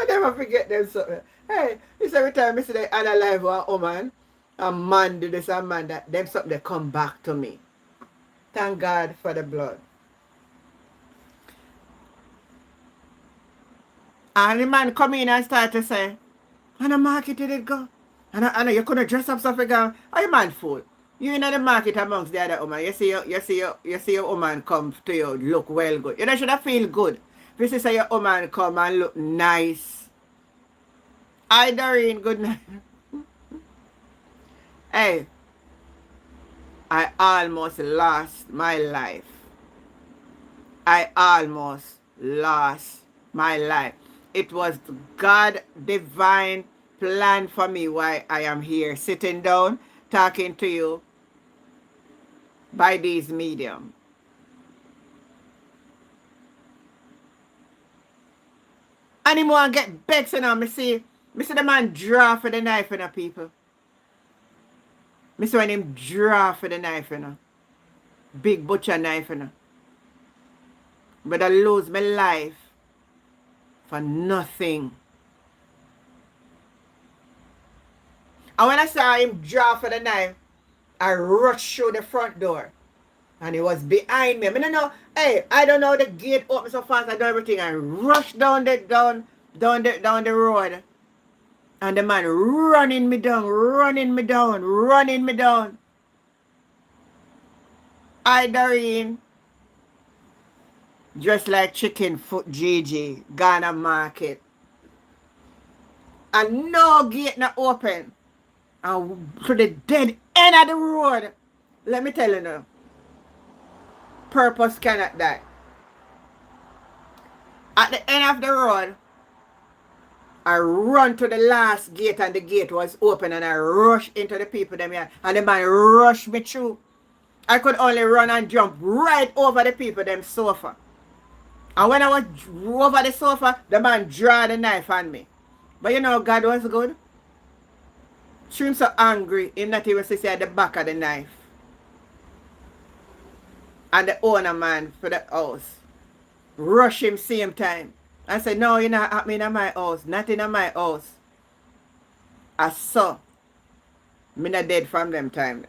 never forget them something. Hey, this every time I see the other life of a woman, a man do this, a man that, them something they come back to me. Thank God for the blood. And the man come in and start to say, and the market did it go? And you couldn't dress up something go? Are you man fool? You in the market amongst the other woman. You see your woman come to you look well good. You know should have feel good. If you say your woman come and look nice. Hi Doreen, good night. Hey, I almost lost my life. I almost lost my life. It was God divine plan for me why I am here sitting down talking to you by these medium. And him want get vexed, you know. Me see the man draw for the knife, you know, people. Me see when him draw for the knife, you know. Big butcher knife, you know. But I lose my life for nothing. And when I saw him draw for the knife, I rushed through the front door. And he was behind me. I don't know, hey, I don't know the gate open so fast, I do everything. I rushed down the road. And the man running me down. I Doreen. Just like chicken foot Gigi, Ghana market. And no gate not open. And to the dead end of the road. Let me tell you now. Purpose cannot die. At the end of the road, I run to the last gate and the gate was open and I rushed into the people them here. And the man rushed me through. I could only run and jump right over the people them sofa. And when I was over the sofa, the man drew the knife on me. But you know God was good. She was so angry, him not even see at the back of the knife. And the owner man for the house rush him same time. I said, no, you're not happening in my house. Not in my house. I saw. Me not dead from them time.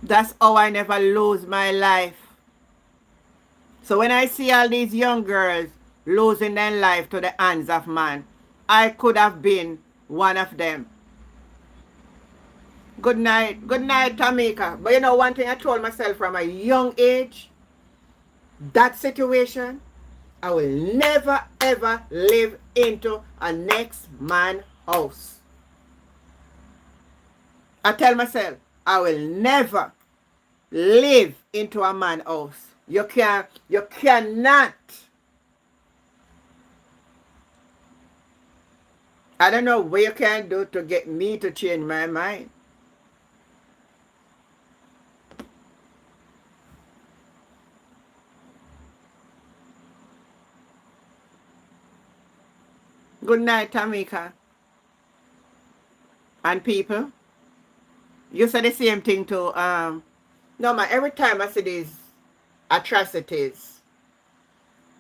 That's how I never lose my life. So when I see all these young girls losing their life to the hands of man, I could have been one of them. Good night, Jamaica. But you know one thing I told myself from a young age, that situation, I will never ever live into a next man's house. I tell myself, I will never live into a man's house. You cannot. I don't know what you can do to get me to change my mind. Good night, Tamika. And people, you said the same thing to no man, every time I see these atrocities,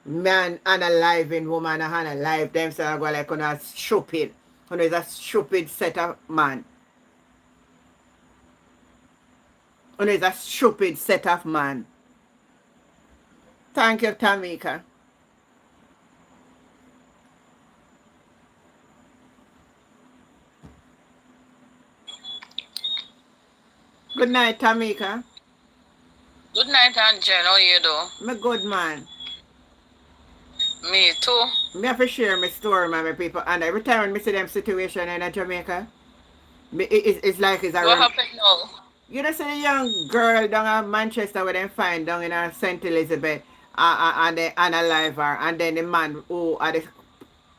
man unaliving, woman unalive, them say I go like on a stupid. You know, it's a stupid set of man. You know, it's a stupid set of man. Thank you, Tamika. Good night, Tamika. Good night, Aunt Jen. How you do? Me good man. Me too. Me have to share my story, man, with people. And every time when I see them situation in Jamaica, it's like it's a What happened now? You know, see the young girl down in Manchester where they find down in St. Elizabeth and they unalive her. And then the man who are the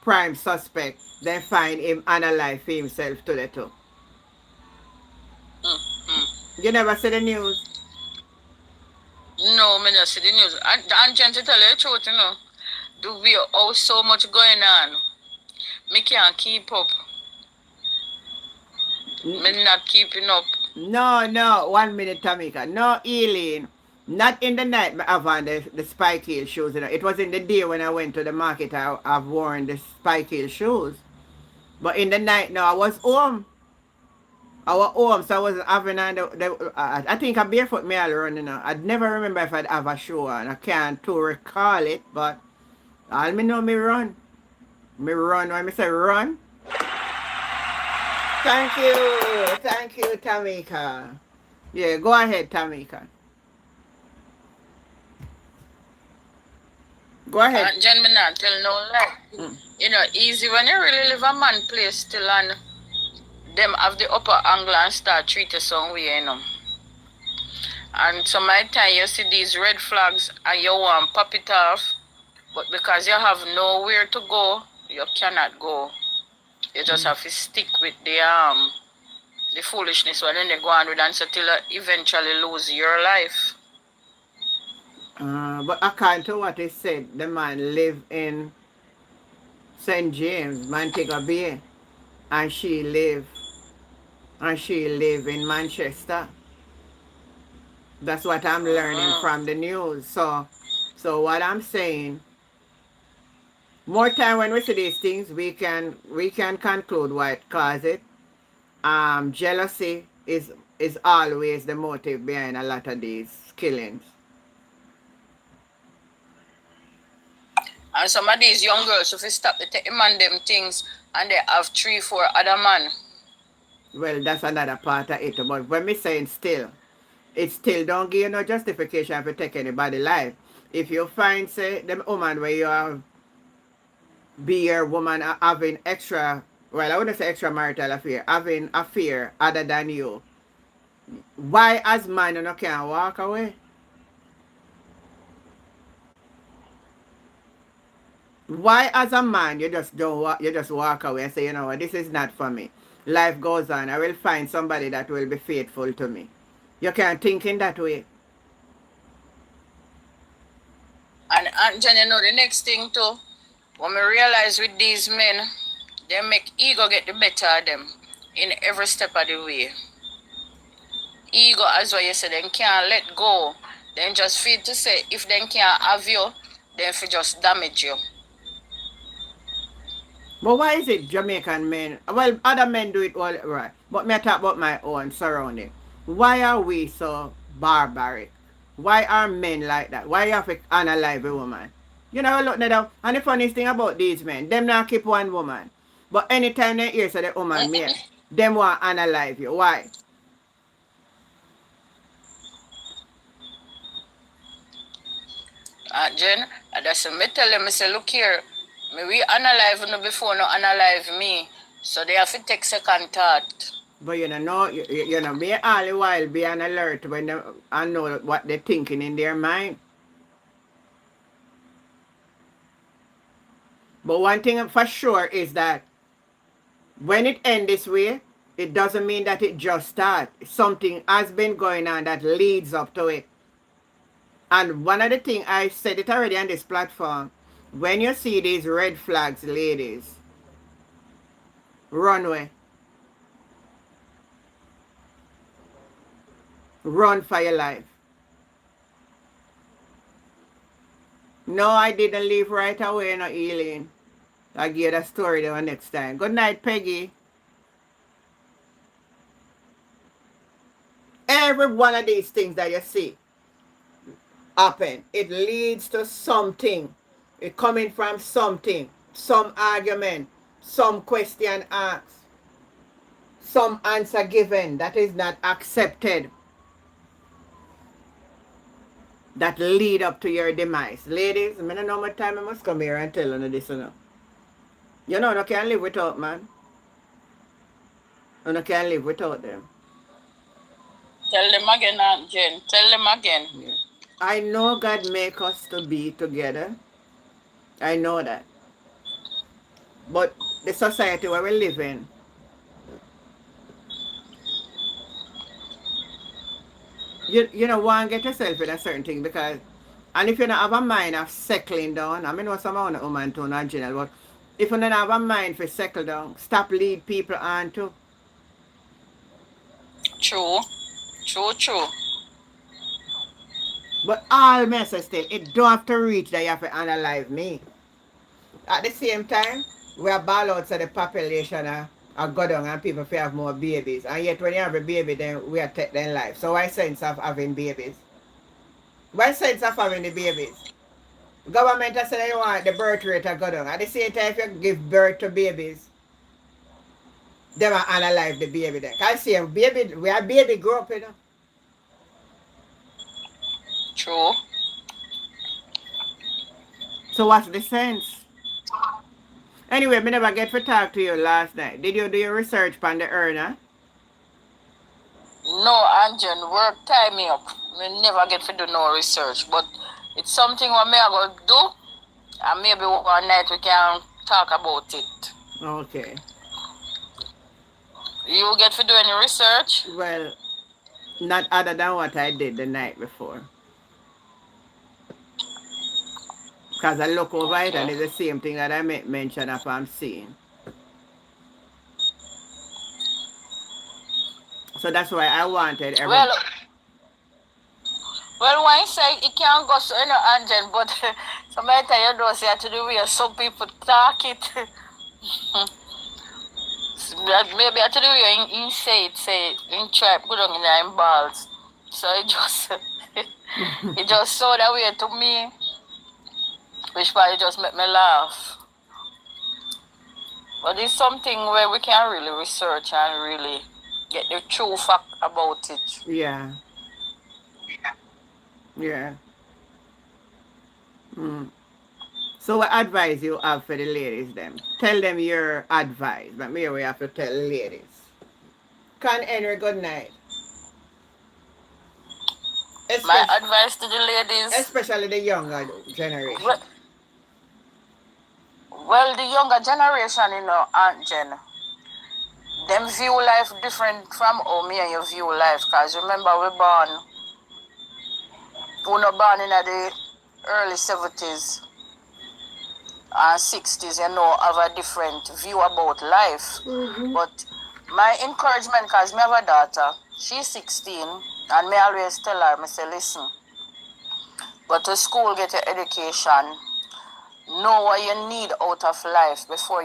prime suspect, they find him unalive himself to the two. You never see the news? No, me not see the news. Aunt Jen, to tell you the truth, you know, we have so much going on. Me can't keep up. Me not keeping up. No, 1 minute, Tamika. No, Eileen. Not in the night I have on the spike heel shoes. You know. It was in the day when I went to the market I've worn the spike heel shoes. But in the night, no, I was home. I was home, so I wasn't having on I think I barefoot me all run, you know. I'd never remember if I'd have a shoe on. I can't to recall it, but all me know me run. Me run when me say run. Thank you, Tamika. Yeah, go ahead, Tamika. Go ahead. Aunt Jen, me not tell no lie. You know, easy when you really live a man place still and them have the upper angle and start treat you some way, you know. And some of the time you see these red flags and you want to pop it off, but because you have nowhere to go, you cannot go. You just have to stick with the foolishness and then they go on with and until you eventually lose your life. But according to what he said, the man live in St. James, Montego Bay, and she live in Manchester. That's what I'm learning from the news. So what I'm saying, more time when we see these things, we can conclude what caused it. Jealousy is always the motive behind a lot of these killings. And some of these young girls, if you stop they take man them things and they have 3-4 other man. Well, that's another part of it. But when me saying still, it still don't give you no justification for take anybody life. If you find, say, them woman where you have be your woman having extra, well, I wouldn't say extramarital affair, having affair other than you, why as man you no can walk away? Why as a man you just don't walk, you just walk away and say, you know what, this is not for me. Life goes on. I will find somebody that will be faithful to me. You can't think in that way. And Jen, you know, the next thing too, when we realize with these men, they make ego get the better of them in every step of the way. Ego, as what you said, they can't let go. Then just feel to say, if they can't have you, then if just damage you. But why is it Jamaican men, well, other men do it all right, but me talk about my own surrounding. Why are we so barbaric? Why are men like that? Why you have to unalive a woman? You know, look at them. And the funniest thing about these men, them not keep one woman. But anytime they hear so the woman me, them want unalive you. Why? Jen, that's me tell them, I say, look here, me we unalive you before no unalive me. So they have to take second thought. But you know, be all the while be on alert when I know what they're thinking in their mind. But one thing for sure is that when it ends this way, it doesn't mean that it just starts. Something has been going on that leads up to it. And one of the things, I said it already on this platform, when you see these red flags, ladies, run away. Run for your life. No, I didn't leave right away, no, Eileen. I'll give you the story the next time. Good night, Peggy. Every one of these things that you see happen, it leads to something. It coming from something. Some argument, some question asked, some answer given that is not accepted, that lead up to your demise. Ladies, I don't know how much time I must come here and tell you this. You know, you can't live without man. You can't live without them. Tell them again, Aunt Jen. Tell them again. Yeah. I know God make us to be together. I know that. But the society where we live in, you know, want to get yourself in a certain thing because, and if you don't have a mind of settling down, I mean, what some of woman to not general, but if you don't have a mind for settle down, stop lead people on to. True. True. But all messages still, it don't have to reach that you have to analyze me. At the same time, we are ball out so the population are go down and people feel have more babies. And yet when you have a baby, then we are take their life. So why sense of having babies? Why sense of having the babies? Government has said they want the birth rate to go down. At the same time, if you give birth to babies, they will analyze the baby then. Because see, baby, we are baby grow up, you know. True. So what's the sense? Anyway, me never get to talk to you last night. Did you do your research on the earner? No, Aunt Jen, work tie me up. Me never get to do no research, but it's something what me I go do, and maybe one night we can talk about it. Okay. You get to do any research? Well, not other than what I did the night before. Because I look over it and it's the same thing that I make mention of I'm seeing. So that's why I wanted everyone. Well, when you say it can't go so, you know, Aunt Jen, but somebody tell you don't say to the way some people talk it. Maybe I tell you way in say in try put on in balls. So it just it just so that way to me, which probably just make me laugh. But it's something where we can really research and really get the true fact about it. Yeah. Yeah. Mm. So what advice you have for the ladies then? Tell them your advice. But maybe we have to tell the ladies. Con Henry, good night. My advice to the ladies, especially the younger generation. Well, the younger generation, you know, Aunt Jen, them view life different from how me and you view life. Because remember, we not born in the early 70s and 60s, you know, have a different view about life. Mm-hmm. But my encouragement, because me have a daughter, she's 16, and me always tell her, me say, listen, go to school, get your education, know what you need out of life before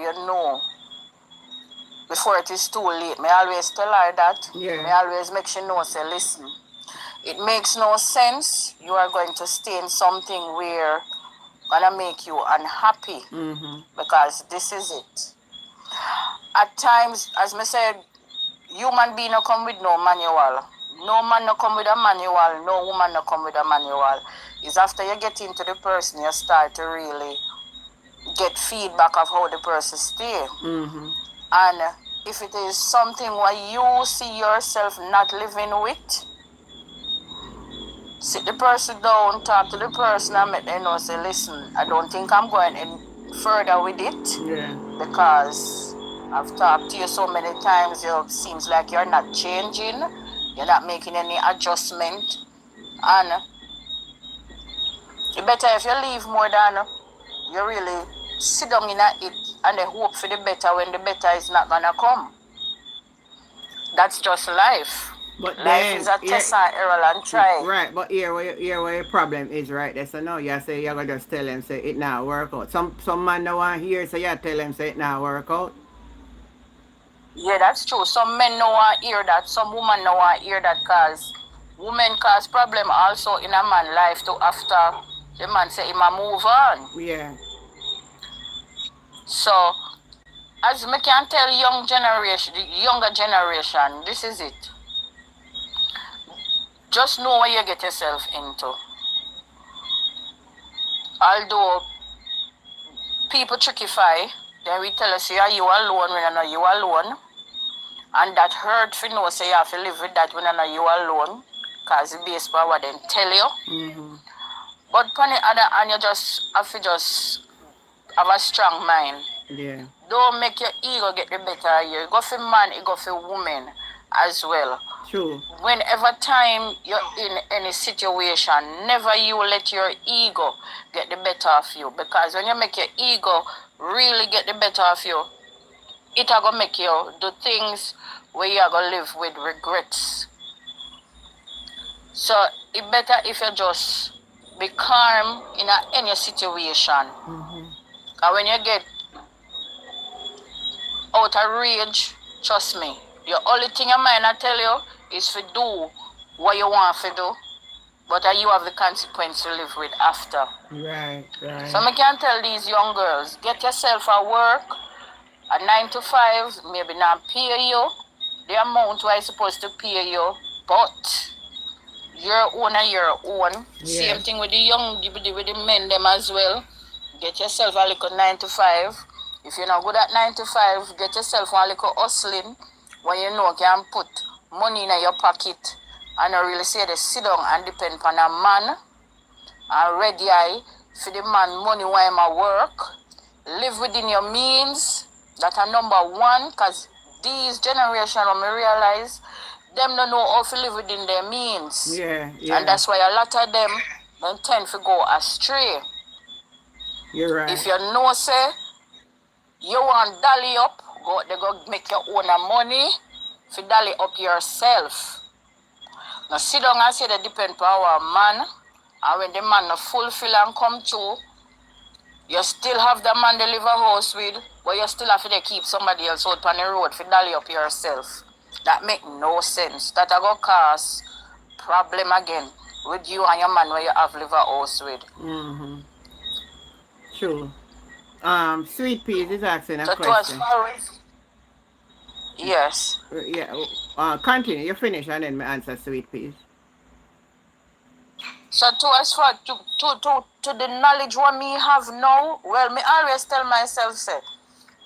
it is too late. Me always tell her that. Yeah. Me always make she know, say, listen, it makes no sense. You are going to stay in something where gonna make you unhappy. Mm-hmm. Because this is it. At times, as me said, human being no come with no manual. No man no come with a manual. No woman no come with a manual. It's after you get into the person, you start to really get feedback of how the person stay. Mm-hmm. And if it is something where you see yourself not living with, sit the person down, talk to the person and make them know, say, listen, I don't think I'm going any further with it. Yeah. Because I've talked to you so many times, it seems like you're not changing, you're not making any adjustment, and it's better if you leave more than you really sit down in it and they hope for the better when the better is not gonna come. That's just life. But Life then, is a test and error and try. right, but here where your problem is, right? That's so no, you say you're gonna just tell them say it not work out. Some man don't want hear, so you tell them say it not work out. Yeah, that's true. Some men don't want to hear that. Some women don't want to hear that because women cause problem also in a man's life too after the man say him a move on. Yeah. So as me can tell young generation, the younger generation, this is it. Just know what you get yourself into. Although people trickify, then we tell us, yeah, you alone, we don't know you alone. And that hurt for know, so you have to live with that when you know you alone. Because it's based on what they tell you. Mm-hmm. But on the other hand, you just have to just have a strong mind. Yeah. Don't make your ego get the better of you. Go for man, you go for woman as well. True. Whenever time you're in any situation, never you let your ego get the better of you. Because when you make your ego really get the better of you, it are gonna make you do things where you are gonna live with regrets. So it better if you just be calm in any situation. Mm-hmm. And when you get out of rage, trust me, the only thing your mind I tell you is to do what you want to do, but you have the consequence to live with after. Right, right. So I can tell these young girls, get yourself a work, a 9 to 5, maybe not pay you the amount I supposed to pay you, but your own and your own. Yeah. Same thing with the men them as well. Get yourself a little 9 to 5. If you're not good at 9 to 5, get yourself a little hustling when you know you can put money in your pocket and not really say they sit down and depend on a man and ready eye for the man money while him at work. Live within your means. That's a number one, because these generation when me realize them don't know how to live within their means. Yeah, yeah. And that's why a lot of them tend to go astray. You're right. If you know say you want dolly up, they go make your own money to dolly up yourself. Now sit down and say they depend on our man, and when the man not fulfill and come true, you still have the man they live a house with, but you still have to keep somebody else out on the road to dolly up yourself. That make no sense. That I go cause problem again with you and your man where you have live a house with. Mm-hmm. True. Sweet Peas is asking a So to as question. far as yes. Yeah. Continue. You finish and then me answer Sweet Peas. So to as far to the knowledge what me have now, well, me always tell myself, say,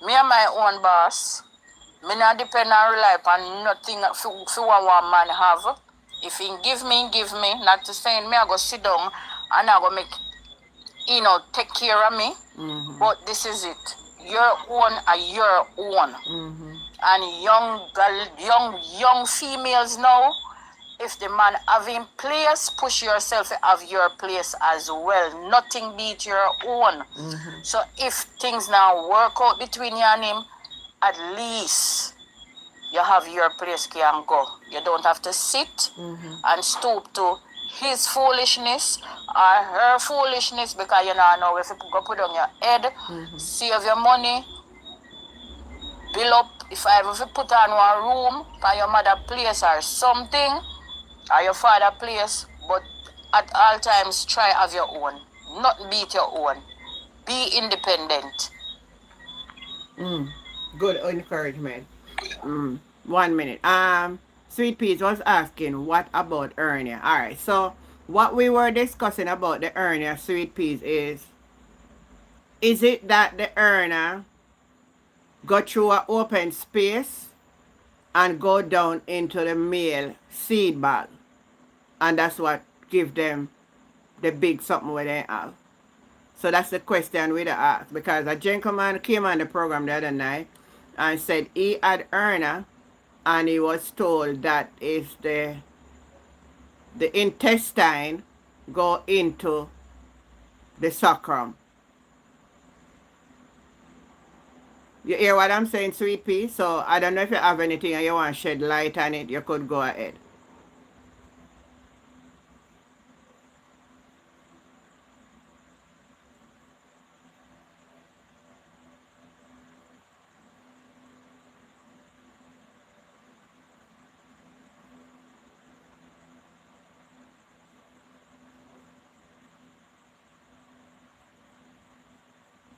me and my own boss, me not depend and rely upon nothing for what one man have. If he give me, not to say me I go sit down and I go make, take care of me. Mm-hmm. But this is it. Your own are your own. Mm-hmm. And young females now, if the man have in place, push yourself to have your place as well. Nothing beat your own. Mm-hmm. So if things now work out between you and him, at least you have your place can go. You don't have to sit and stoop to his foolishness or her foolishness, because you know if you go put on your head, save your money, build up. If I ever put on one room for your mother place or something, or your father place, but at all times try have your own. Not beat your own. Be independent. Good encouragement. 1 minute. Sweet Peas was asking what about hernia. Alright, so what we were discussing about the hernia, Sweet Peas, is it that the hernia go through an open space and go down into the male seed bag. And that's what give them the big something where they have. So that's the question we ask. Because a gentleman came on the program the other night and said he had hernia and he was told that is the intestine go into the sacrum. You hear what I'm saying, Sweet Pea? So I don't know if you have anything and you want to shed light on it, you could go ahead.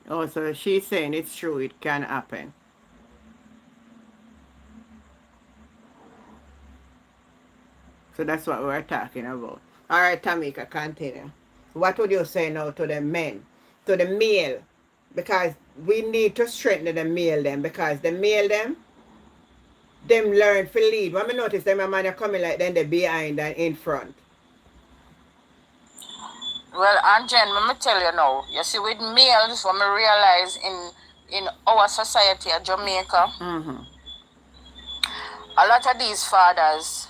Oh, so she's saying it's true, it can happen. So that's what we're talking about. All right, Tamika, continue. What would you say now to the men, to the male? Because we need to strengthen the male them, because the male them learn to lead. When I notice them, a man are coming like then they behind and in front. Well, and Jen, let me tell you now, you see with males, what I realize in our society at Jamaica, a lot of these fathers,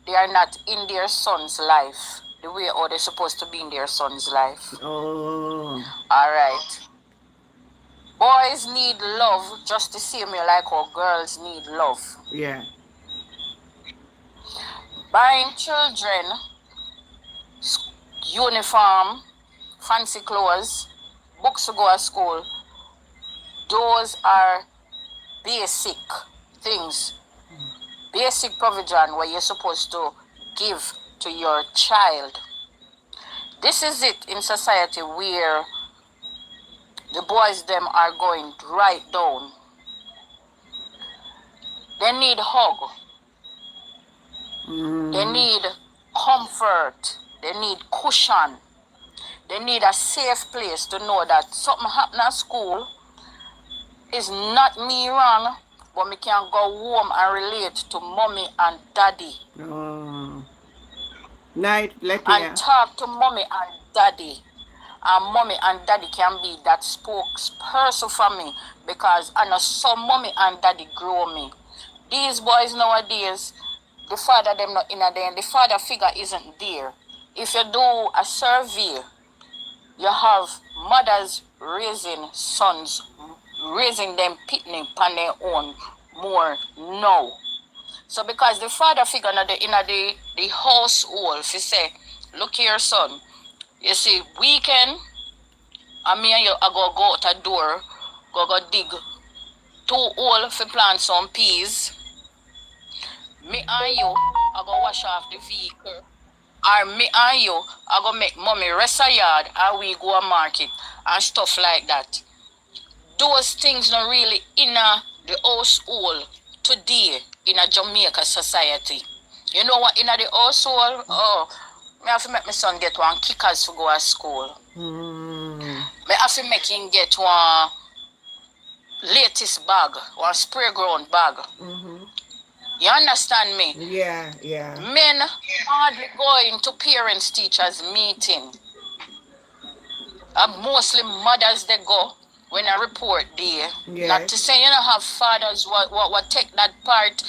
they are not in their son's life the way how they're supposed to be in their son's life. Oh. All right. Boys need love just the same way like how girls need love. Yeah. Buying children uniform, fancy clothes, books to go to school, those are basic things, basic provision where you're supposed to give to your child. This is it in society where the boys them are going right down. They need hug. They need comfort. They need cushion. They need a safe place to know that something happened at school is not me wrong, but me can go home and relate to mommy and daddy. Oh. Night, and talk to mommy and daddy. And mommy and daddy can be that spokesperson for me, because I know some mommy and daddy grow me. These boys nowadays, the father them not in a day, and the father figure isn't there. If you do a survey, you have mothers raising sons, raising them pitney on their own more now. So because the father figure in the household, if you say, look here son, you see, weekend, and me and you I go out the door, go dig 2 hole for plant some peas. Me and you I go wash off the vehicle. Or me and you I go make mommy rest a yard and we go to market and stuff like that. Those things not really in the household today in a Jamaica society. You know what in the household? Oh, me have to make my son get one kickers to go to school. Me have to make him get one latest bag, one spray ground bag. You understand me? Yeah. Men hardly going to parents teachers meeting. Mostly mothers they go when I report there. Yes. Not to say you don't have fathers what take that part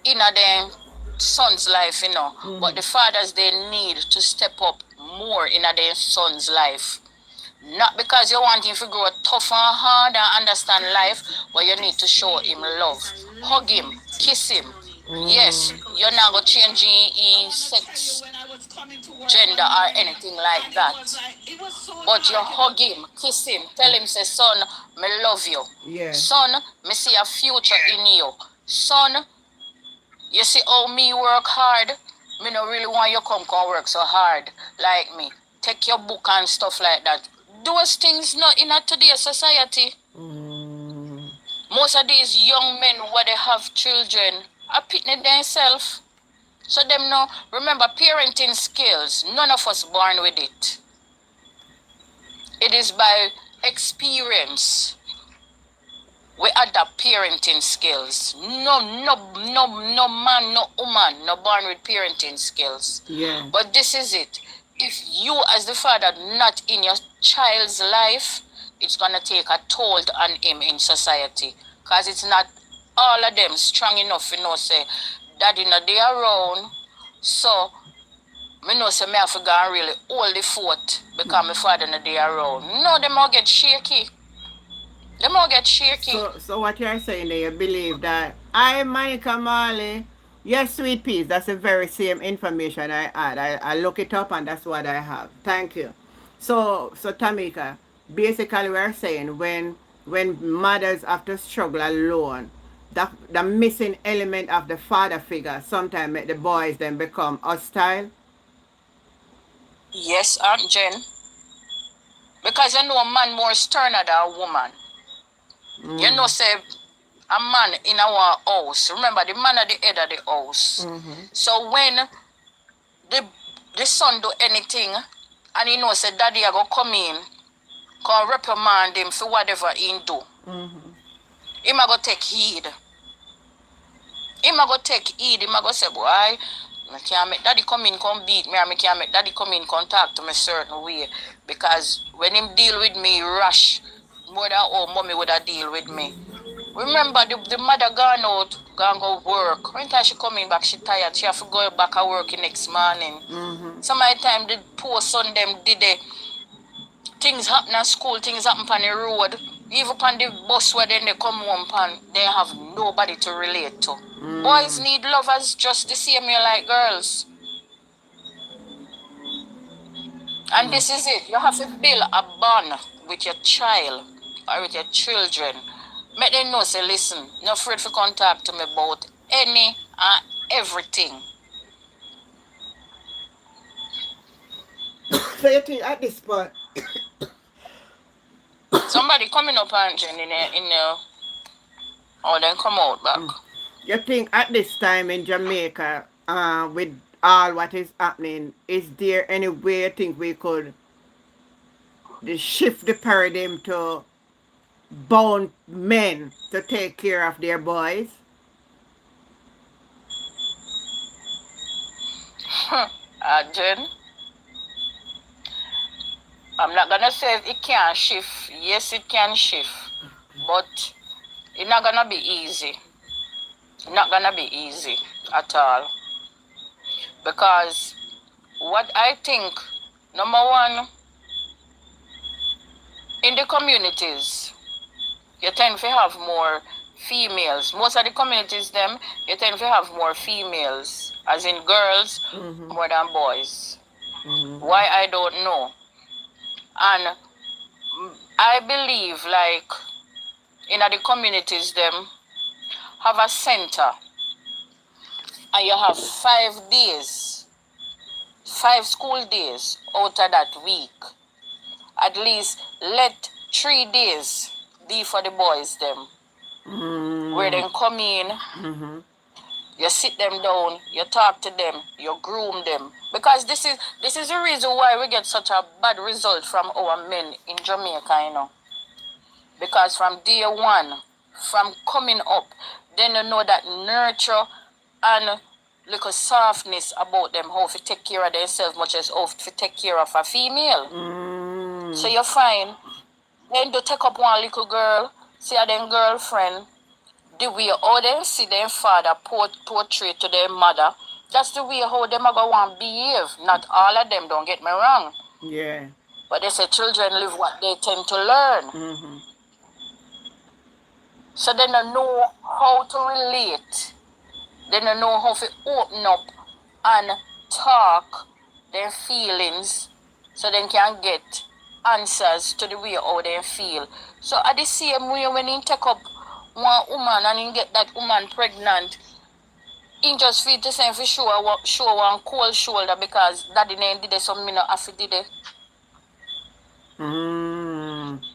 in their son's life, you know. But the fathers they need to step up more in their son's life. Not because you want him to grow tough and hard and understand life, but you need to show him love. Hug him, kiss him. Yes, you're not going to change his sex, gender, or anything like that. But you hug him, kiss him, tell him, say, son, me love you. Yeah. Son, me see a future in you. Son, you see how me work hard? Me no really want you come work so hard like me. Take your book and stuff like that. Those things not in today's society. Most of these young men where they have children are pitting themselves. So them know, remember parenting skills, none of us born with it. It is by experience. we adapt parenting skills. No man, no woman, no born with parenting skills. Yeah. But this is it. If you, as the father, not in your child's life, it's gonna take a toll on him in society. Cause it's not all of them strong enough, say, daddy not they around. So me know say me have to go and really hold the fort because my father not they around. No, them all get shaky. Them all get shaky. So what you're saying there, you believe that I, Monica Marley, yes, sweet peas, that's the very same information I had. I look it up and that's what I have. Thank you. So Tamika, basically we're saying when mothers have to struggle alone, the missing element of the father figure sometimes make the boys then become hostile. Yes, Aunt Jen. Because you know a man more sterner than a woman. You know, say a man in our house. Remember, the man at the head of the house. So when the son do anything, and he knows say daddy I go come in, come reprimand him for whatever he do. Him a go take heed. Him a go take heed. Him a go say, boy, I can't make daddy come in, come beat me, or I can't make daddy come in, come talk to me certain way. Because when him deal with me rush, more than how mommy would have deal with me. Remember, the mother gone out, gone go work. When time she coming back, she tired. She have to go back at work the next morning. Some of the time, the poor son them did the things happen at school, things happen on the road. Even on the bus where then they come home pan, they have nobody to relate to. Boys need lovers just the same way like girls. And this is it. You have to build a bond with your child or with your children. Make them know, say, listen, no afraid to contact to me about any and everything. So you think at this point, Somebody coming up and in or then come out back. you think at this time in Jamaica, with all what is happening, is there any way you think we could shift the paradigm to bound men to take care of their boys? Jen, I'm not gonna say it can shift. Yes, it can shift, but it's not gonna be easy. Not gonna be easy at all. Because what I think, number one, in the communities, you tend to have more females. Most of the communities, them, you tend to have more females, as in girls, more than boys. Why, I don't know. And I believe, like, in the communities, them, have a center, and you have 5 days, 5 school days out of that week. At least let 3 days be for the boys them. Where they come in, you sit them down, you talk to them, you groom them. Because this is the reason why we get such a bad result from our men in Jamaica, Because from day one, from coming up, then you know that nurture and little softness about them, how to take care of themselves much as how to take care of a female. So you find, then to take up one little girl, see her then girlfriend, the way how they see their father portray to their mother, that's the way how them are going to want to behave. Not all of them, don't get me wrong. Yeah. But they say children live what they tend to learn. So they don't know how to relate. They don't know how to open up and talk their feelings so they can get answers to the way how they feel. So at the same way when he take up one woman and he get that woman pregnant, he just feel the same for show one cold shoulder because daddy name did it, so me not have to did it.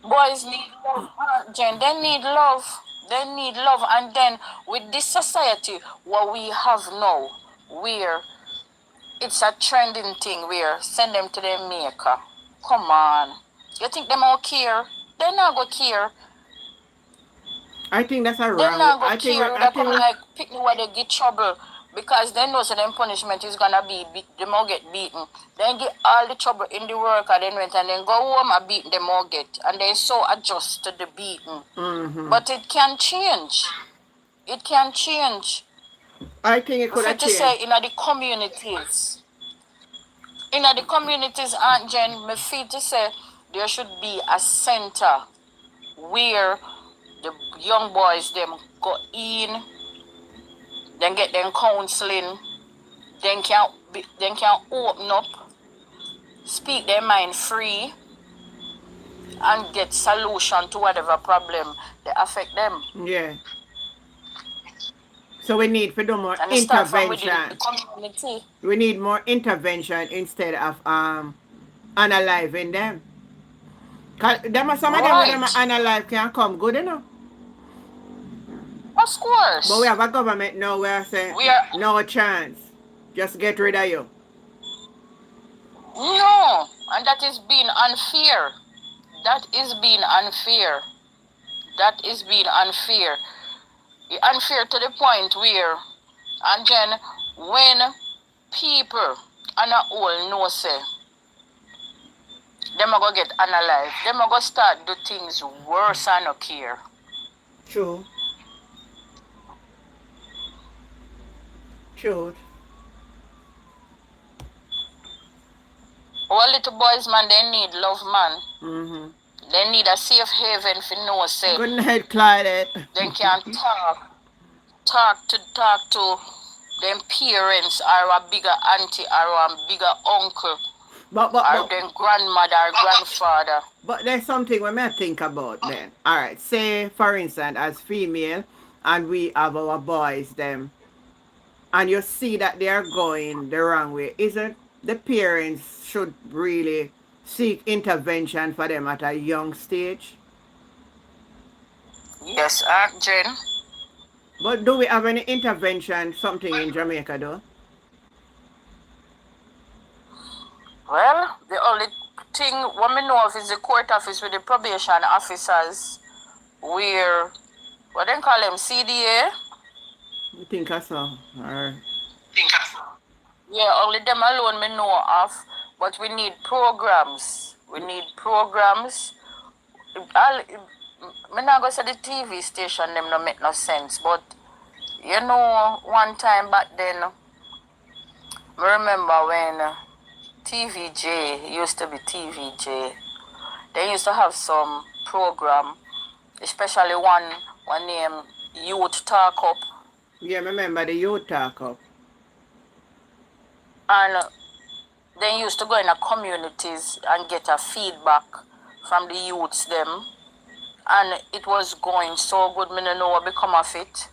Boys need love, Jen. They need love. They need love. And then with this society, what we have now, where it's a trending thing, where send them to their maker. Come on. You think them all care? They not go care. I think that's a Them wrong way. not go care. I They come think like pick me where they get trouble because they know so them punishment is gonna be them all get beaten. Then get all the trouble in the work and then went and then go home and beat them all get and they so adjust to the beating. But it can change. It can change. I think it If could have it to say changed. in the communities, Aunt Jen, me feel to say there should be a center where the young boys them go in, then get them counseling, then can open up, speak their mind free, and get solution to whatever problem they affect them. Yeah. So we need to do more And it start from within the intervention. community. We need more intervention instead of analyzing them. Cause some of them when them Right. analyze can come good enough. Of But we course. have a government now where say We are no chance. Just get rid of you. no, and that is being unfair. That is being unfair. That is being unfair. Unfair to the point where, and then when people and a whole know say, them are going to get analyzed, them are going to start do things worse and no care. True. True. All little boys, man, they need love, man. Mm-hmm. They need a safe haven for no say. Good night, Claudette. They can talk to them parents or a bigger auntie or a bigger uncle but or then grandmother or grandfather. But there's something we may think about then. Alright, say for instance as female and we have our boys them and you see that they are going the wrong way. Isn't the parents should really seek intervention for them at a young stage? Yes, Aunt Jen. But do we have any intervention something in Jamaica though? Well, the only thing what we know of is the court office with the probation officers where what they call them CDA. You think I saw? Or Yeah, only them alone we know of. But we need programs. We need programs. Me not go say the TV station them no make no sense. But you know, one time back then, I remember when TVJ used to be TVJ. They used to have some program, especially one named Youth Talk Up. yeah, remember the youth talk up. And they used to go in the communities and get a feedback from the youths them. And it was going so good, me no know what become of it.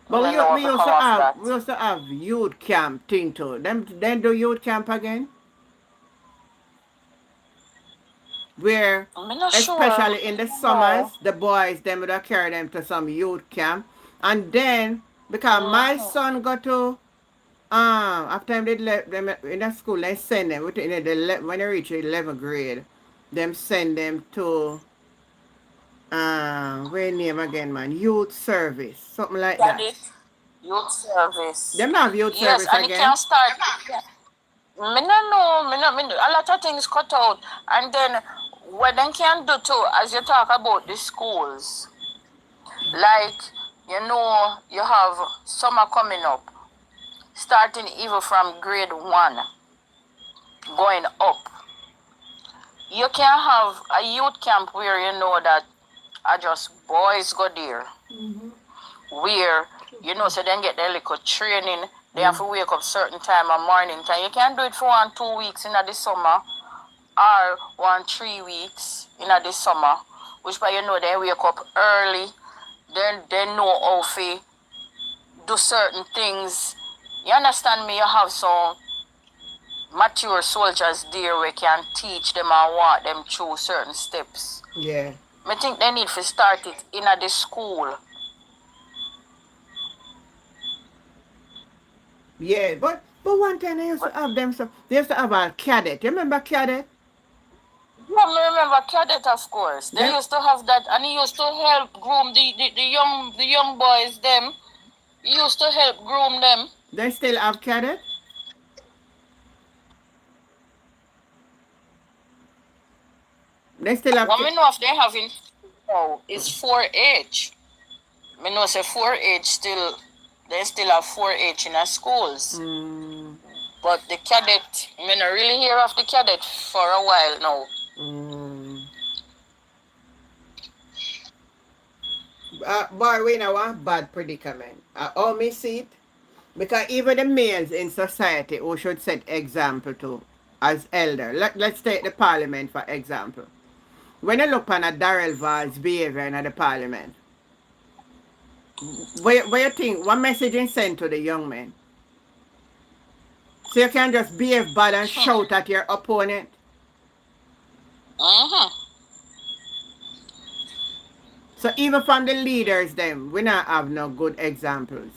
But Me no know what become of that. we used to have youth camp thing too. Them then do youth camp again? Where I'm not sure. especially in the No. summers, the boys them would have carry them to some youth camp. And then because my son got to after they left them in the school, they send them when they reach 11th grade, them send them to where name again man, youth service, something like Got that. it. Youth service. Them not have youth Yes, service and it again. can start. Me no know. A lot of things cut out. And then what they can do too, as you talk about the schools, like you know, you have summer coming up, starting even from grade 1, going up. You can have a youth camp where you know that are just boys go there. Where, you know, so then get their little training. They have to wake up certain time or morning time. You can do it for 1-2 weeks in the summer or 1-3 weeks in the summer. Which by you know they wake up early. Then they know how to do certain things. You understand me? You have some mature soldiers there we can teach them and walk them through certain steps. Yeah. I think they need to start it in the school. Yeah, but one time they used to have them so they used to have a cadet. You remember cadet? Yeah, me remember cadet, of course. They Them, used to have that, and he used to help groom the young boys. Them he used to help groom them. they still have cadet? They still have What me know if they having now is 4H. Me know say 4H still they still have 4H in our schools. mm, But the cadet, me not really hear of the cadet for a while now. mm. Boy, we know a bad predicament. How me see it? Because even the males in society who should set example to as elder. Let's take the parliament for example. When you look on a Darrell Val's behavior in the parliament, what you think? What message is sent to the young men? So you can just behave bad and shout at your opponent. Mm-hmm. So even from the leaders, them we not have no good examples.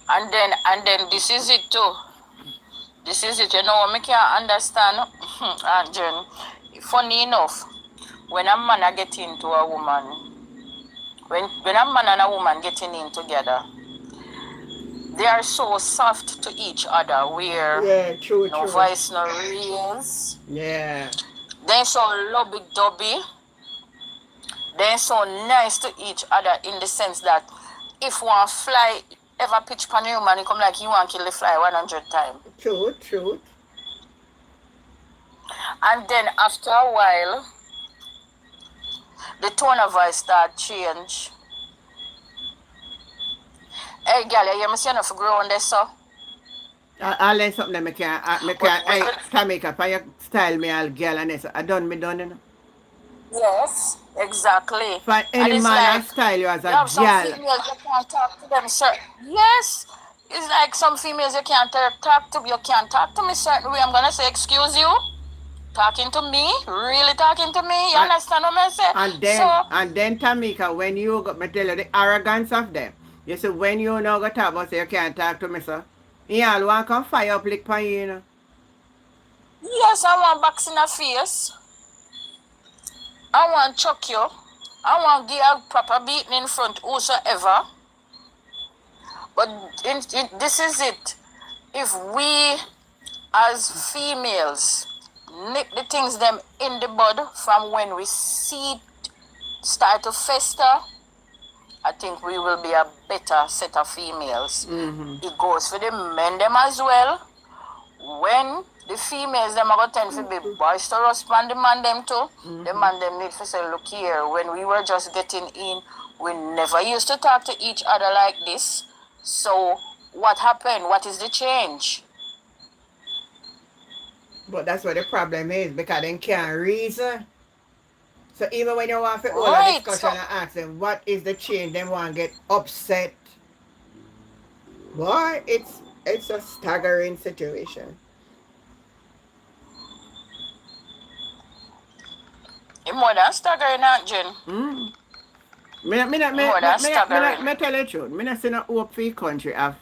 And then this is it too. This is it. You know, me can't understand. And Jen, funny enough, when a man a get into a woman, when a man and a woman getting in together, they are so soft to each other where Yeah, true, no true. voice, no raise. Yeah. They're so lobby dubby. They're so nice to each other in the sense that if one fly ever pitch pan you man, it come like you want to kill the fly 100 times. True, true. And then after a while, the tone of voice start change. Hey, girl, you hear me say enough grow on this, so? I'll learn something that me But can, hey, Tamika, for your style me all girl and this. I done me done, you know. yes, exactly. For And any it's man I like, style you as you a have some girl. females you can't talk to them, sir. Yes. It's like some females you can't talk to. You can't talk to me certain way. I'm gonna say, excuse you. Talking to me? Really talking to me? You And, understand what I say? So, and then Tamika, when you got me tell you the arrogance of them. You see, when you know go talk about say you can't talk to me, sir. You all want come fire up lick pan you, you know. yes, I want box in the face. I want chuck you. I want give a proper beating in front whosoever. But this is it. If we as females nip the things them in the bud from when we see it start to fester, I think we will be a better set of females. Mm-hmm. It goes for the men them as well. When the females them are going to tend to be boisterous and the man them too, the man them need to say, look here, when we were just getting in, we never used to talk to each other like this. So what happened? What is the change? But that's what the problem is, because they can't reason. So even when you want to hold a Right. discussion So, and ask them what is the change, they want to get upset. Boy, it's a staggering situation. it's more than staggering, Aunt Jen. Mm. More than staggering. Me tell you the truth. Me not see no hope for the country of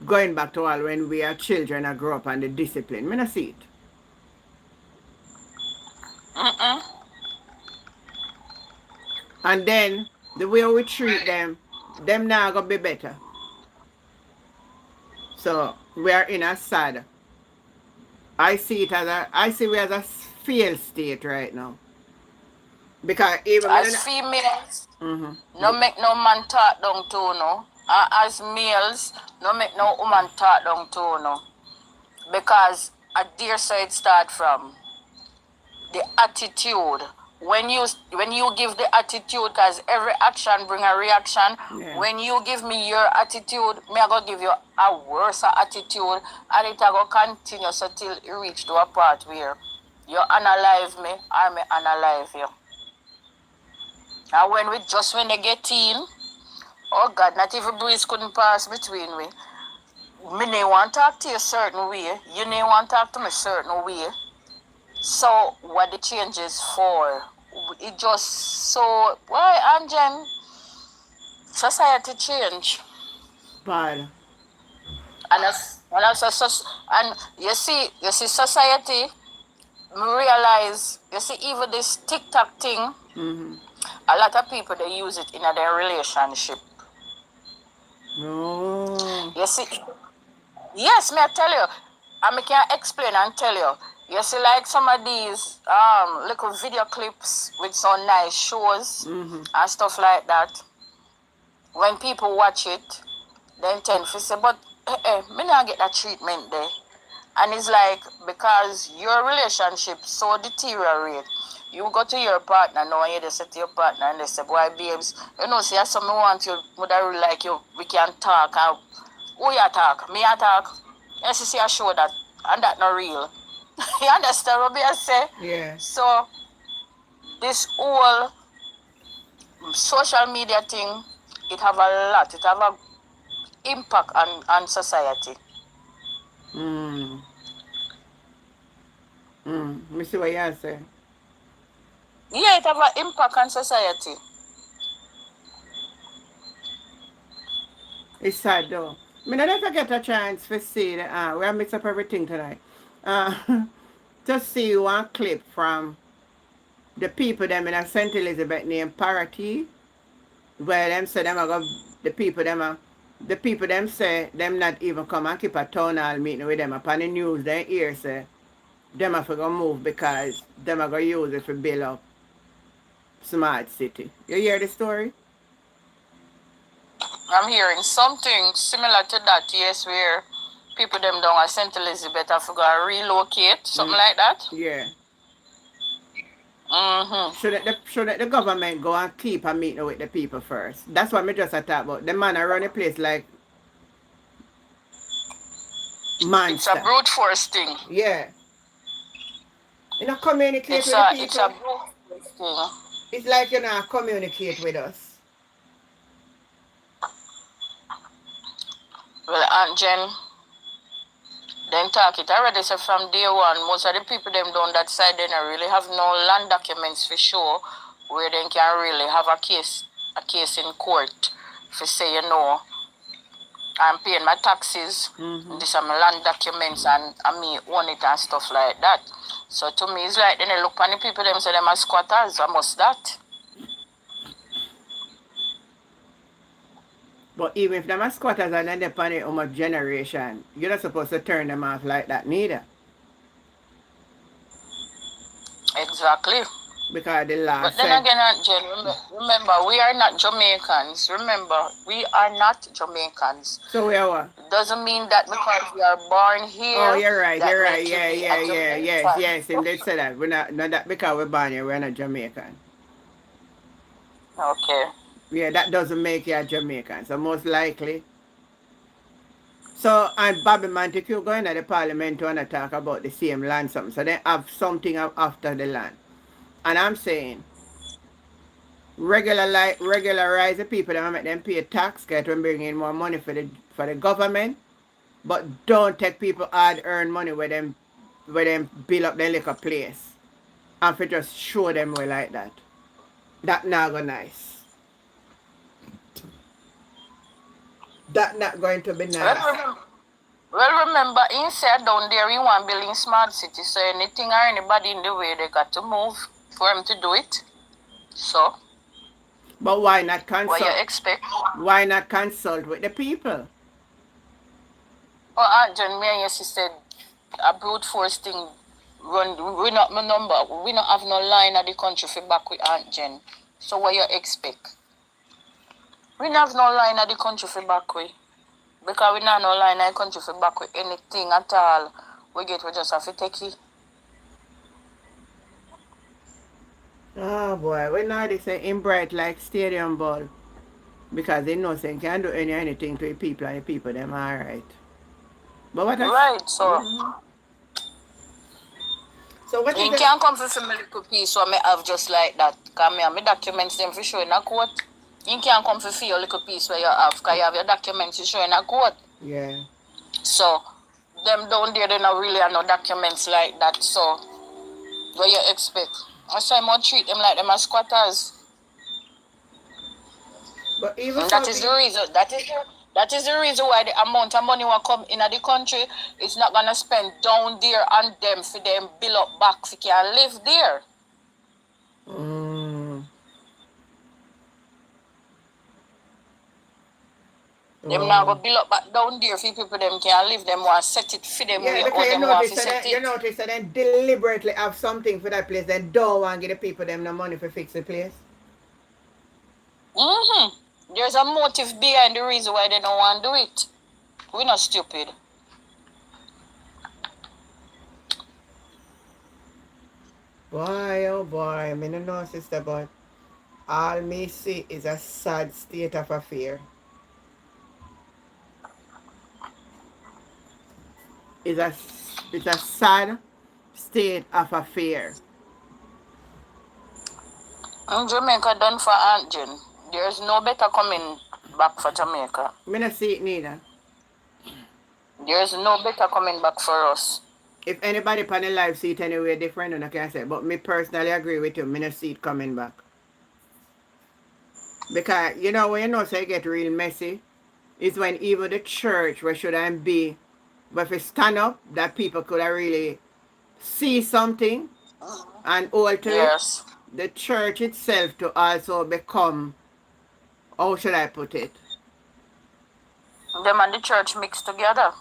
going back to all when we are children and grow up and the discipline. Me not see it. Mm-mm. And then the way we treat them now gonna be better. So we are in a sad. I see we as a failed state right now. Because even As females, mm-hmm. no make no man talk down to no. And as males, no make no woman talk down to no. Because a dear side start from the attitude. When you give the attitude, because every action bring a reaction. Yeah. When you give me your attitude, me I go give you a worse attitude, and it I go continue so till you reach to a part where you unalive me or me unalive you. And when they get in, oh God, not even breeze couldn't pass between we. Me may want to talk to you a certain way, you may want to talk to me a certain way. So what the change is for? It just so why Anjan society change. Bad. And you see society realize, you see, even this TikTok thing, a lot of people, they use it in their relationship. No. You see, yes, me I tell you, I can explain and tell you. You see, like some of these little video clips with some nice shows and stuff like that. When people watch it, then tend to say, but me not get that treatment there. And it's like, because your relationship so deteriorate, you go to your partner now and you just say to your partner and they say, boy, babes, you know, see, something want you, would I really like you, we can talk. And who you talk? Me I talk. Yes, you see, I show that, and that not real. You understand what I say? Yeah. So, this whole social media thing, it have a lot, it have a impact on society. Me see what you say. Yeah, it have an impact on society. It's sad though. Me never get a chance to see the we have mixed up everything tonight. Uh to see one clip from the people them in a St. Elizabeth named Parity, where them say them are go the people them say them not even come and keep a town hall meeting with them upon the news they hear say them have to go move because them are going to use it to build up smart city. You hear the story? I'm hearing something similar to that, yes, where people them down at St. Elizabeth have to go relocate, something like that. Yeah. Mm-hmm. Should the government go and keep a meeting with the people first? That's what me just talk about. The man around the place like monster. It's a brute force thing. Yeah. You know, communicate It's with the people. It's a brute force thing. It's like you know, communicate with us. Well, Aunt Jen, then talk it already. So from day one, most of the people them down that side, they don't really have no land documents for sure, where they can really have a case in court for say, you know, I'm paying my taxes, these are my land documents, and me own it and stuff like that. So to me, it's like then they look on the people them say them are squatters. I must that. But even if them are squatters and then they pan it on generation, you're not supposed to turn them off like that neither. Exactly. Because the law But then again, Aunt Jen, remember, we are not Jamaicans. Remember, we are not Jamaicans. So we are what? It doesn't mean that because we are born here. Oh, you're right. Yeah. Yes. And they said that. We're not that because we're born here, we're not Jamaican. Okay. Yeah, that doesn't make you a Jamaican. So most likely. So, and Bobby Montague going to the parliament to want to talk about the same land something. So they have something after the land. And I'm saying, regularize the people that make them pay tax, get to bring in more money for the government, but don't take people hard-earned money where them build up their liquor place, and for just show them way like that. That not go nice. That not going to be nice. Well, remember, inside down there, we want building smart city, so anything or anybody in the way, they got to move for them to do it. So. But why not consult? What you expect? Why not consult with the people? Oh, Aunt Jen, me and your sister, a brute force thing run. We not my number. We not have no line at the country for back with Aunt Jen. So what you expect? We not have no line at the country for back with. Because we not have no line at the country for back with anything at all. We just have to take it. Oh boy, we know they say in bright like stadium ball. Because they know they can't do anything to the people and the people them alright. But what right, so so what you can't come for me little piece so I have just like that. Because I have my documents them for sure in a court. You can't come for your little piece where you have because you have your documents to show in a court. Yeah. So them down there they don't really have no documents like that. So what you expect? That's why I'm gonna treat them like them as squatters. But even that is the reason. That is the reason why the amount of money will come in the country is not gonna spend down there on them for them build up back for can live there. Them now go build up back down there for people them can live. Them want set it for them Yeah, way because or you them want notice to that set you it. notice that they deliberately have something for that place. They don't want to give the people them the money to fix the place. There's a motive behind the reason why they don't want to do it. We're not stupid. Boy, oh boy, I don't know, sister, but all me see is a sad state of affair. It's a sad state of affair. Jamaica done for Aunt Jen. There's no better coming back for Jamaica. Me not see it neither. There's no better coming back for us. If anybody on the live see it anyway different, then I can say. But me personally agree with you. Me not see it coming back. Because you know when you know so it get real messy, is when even the church where should I be, but if it stand up, that people could really see something and alter Yes. it. The church itself to also become, how should I put it? Them and the church mixed together.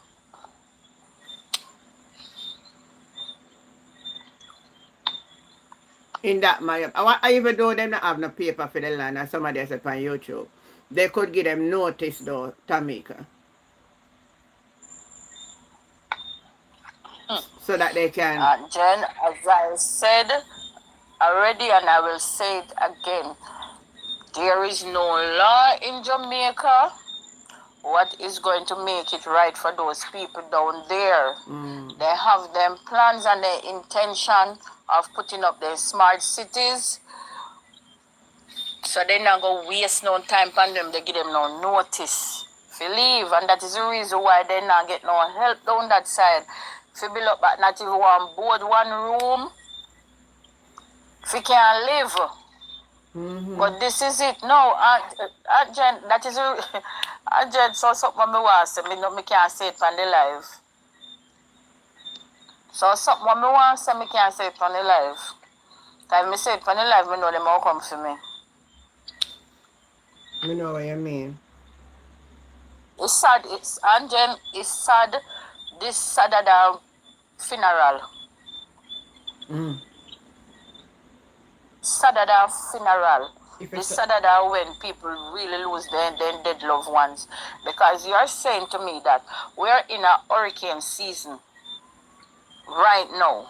In that manner. Even though they don't have no paper for the land, as somebody said on YouTube, they could give them notice though, Tamika. So that they can. Jen, as I said already, and I will say it again, there is no law in Jamaica what is going to make it right for those people down there. They have them plans and their intention of putting up their smart cities. So they not go waste no time on them. They give them no notice to leave. And that is the reason why they not get no help down that side. If you build up but not even one board, one room, if you can't live. But this is it. No, Aunt Jen, that is Aunt Jen saw something me want to say. Me can't say it on the live. So something me want to say, me can't say it on the live. If me say it on the live, me know them all come for me. You know what you mean. It's sad. Aunt Jen, it's sad. This Saturday funeral. Saturday funeral. This Saturday when people really lose their dead loved ones. Because you're saying to me that we're in a hurricane season right now.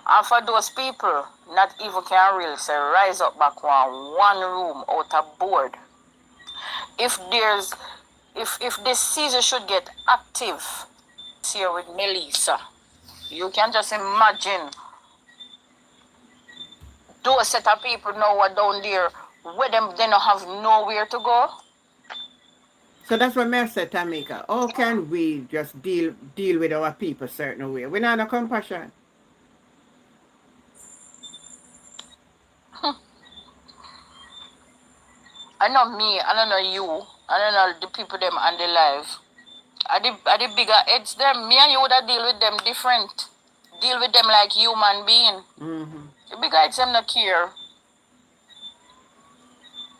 And for those people, not even can really say rise up back one room out of board. If this season should get active here with Melissa, you can just imagine those set of people now are down there where they don't have nowhere to go. So that's what I said, Tamika. How can we just deal with our people certain way? We not no compassion. I know me, I don't know you, I don't know the people them on the live. Are the bigger heads them? Me and you would have deal with them different. Deal with them like human being. The bigger heads them not care.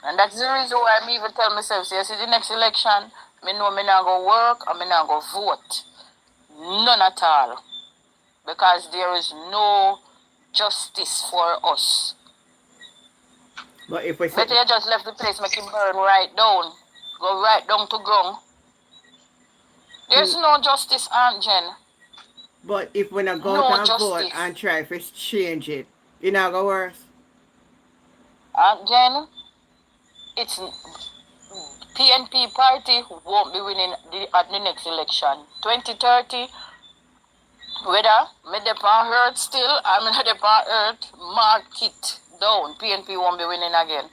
And that's the reason why I even tell myself, see the next election, me know me not go work and me not go vote. None at all. Because there is no justice for us. But if we say, better you just left the place, make it burn right down. Go right down to ground. There's no justice, Aunt Jen. But if we not go out and vote and try to change it, it not go worse. Aunt Jen, it's PNP party won't be winning at the next election. 2030, whether me dey on earth still, I'm not dey on earth, mark it down. PNP won't be winning again.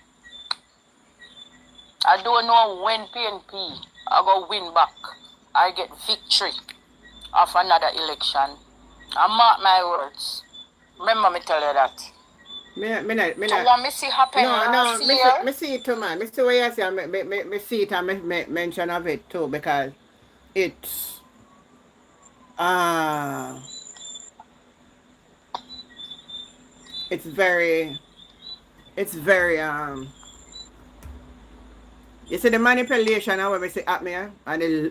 I don't know when PNP are going to win back. I get victory of another election. I mark my words. Remember me tell you that. Me To not. what me see happen No, no, last year. me see it too, man. Me see what you say, and me see it and me mention of it too, because it's, uh, it's very, it's very, you see the manipulation and what we see at me, and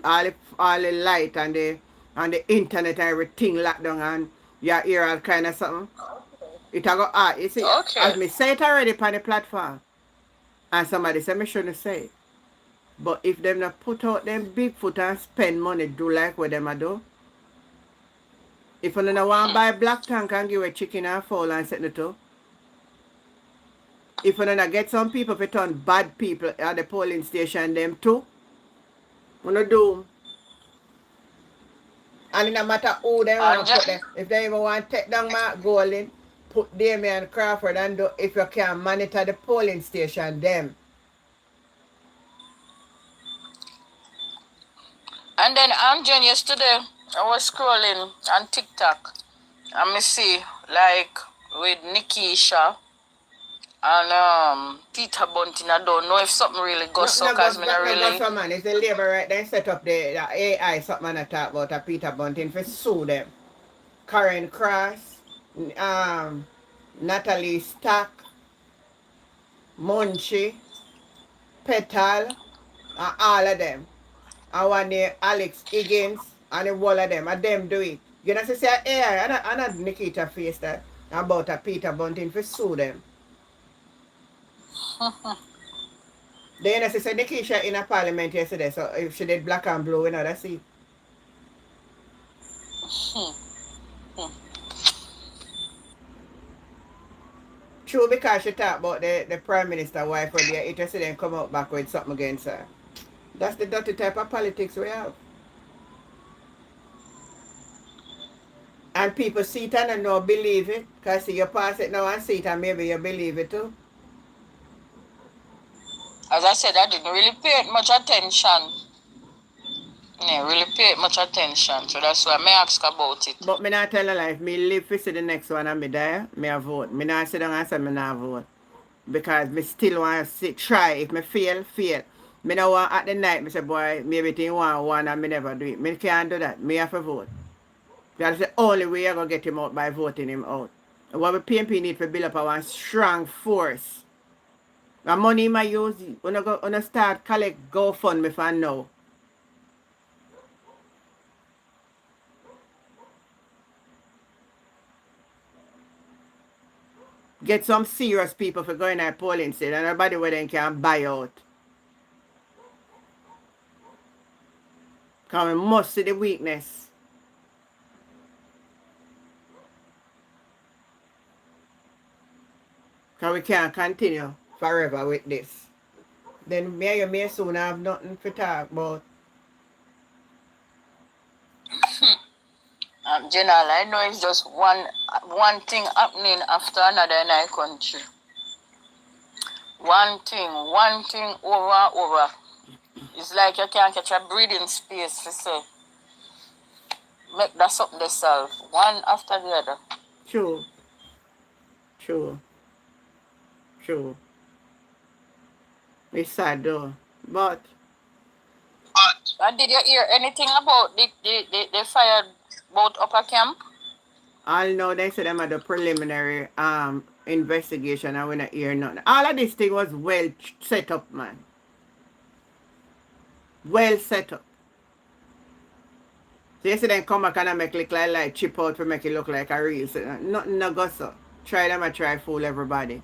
all the light and the internet and everything locked down, and you hear all kind of something. It a go you see, Okay. as me say it already on the platform, and somebody say me shouldn't say it. But if them not put out them big foot and spend money do like what them a do, if you don't want to buy black tank and give a chicken and fowl and set it to, if you don't get some people to turn bad people at the polling station them too, you don't do. And it no matter who they want And to put them. If they even want to take down Mark Golding, put Damian Crawford and do, if you can monitor the polling station them. then Jen, yesterday I was scrolling on TikTok and me see like with Nikisha and Peter Bunting. I don't know if something really goes Nothing so no go, cause me not nothing no go really. so man. It's the labor right then set up the AI something I talk about a Peter Bunting for sue them. Karen Cross, um, Natalie Stack, Munchie, Petal, and all of them. And one day Alex Higgins and the whole of them, and them do it. You know, say AI, and not Nikita face that about a Peter Bunting for sue them. Then I say Nikisha in a parliament yesterday, so if she did black and blue, you know, that's it. True, because she talked about the Prime Minister wife when they're interested in come out back with something against her. That's the dirty type of politics we have. And people see it and don't believe it. Because see, you pass it now and see it and maybe you believe it too. As I said, I didn't really pay it much attention. Yeah, really pay it much attention. So that's why I ask about it. But me not tell a lie. If me live to see the next one and me die, me a vote. Me not sit down and say me not vote. Because me still want to try. If me fail, fail. Me no want at the night, me say, boy, maybe thing one and me never do it. Me can't do that. Me have to vote. That's the only way you're going to get him out by voting him out. What we PMP need to build up our strong force. The money I use, when I start collect GoFundMe for now. Get some serious people for going at polling state and nobody where they can buy out. Because we must see the weakness. Because we can't continue forever with this. Then me and you may soon have nothing to talk about. General, I know it's just one thing happening after another in our country. One thing over and over. It's like you can't catch a breathing space for say. Make that something they solve. One after the other. True. True. True. It's sad though. But And did you hear anything about the fired boat upper camp? all know they said them at the preliminary investigation and we not hear nothing. All of this thing was well set up, man. Well set up. So yesterday come back and make look like chip out to make it look like a real. So nothing no go so. Try them and try fool everybody.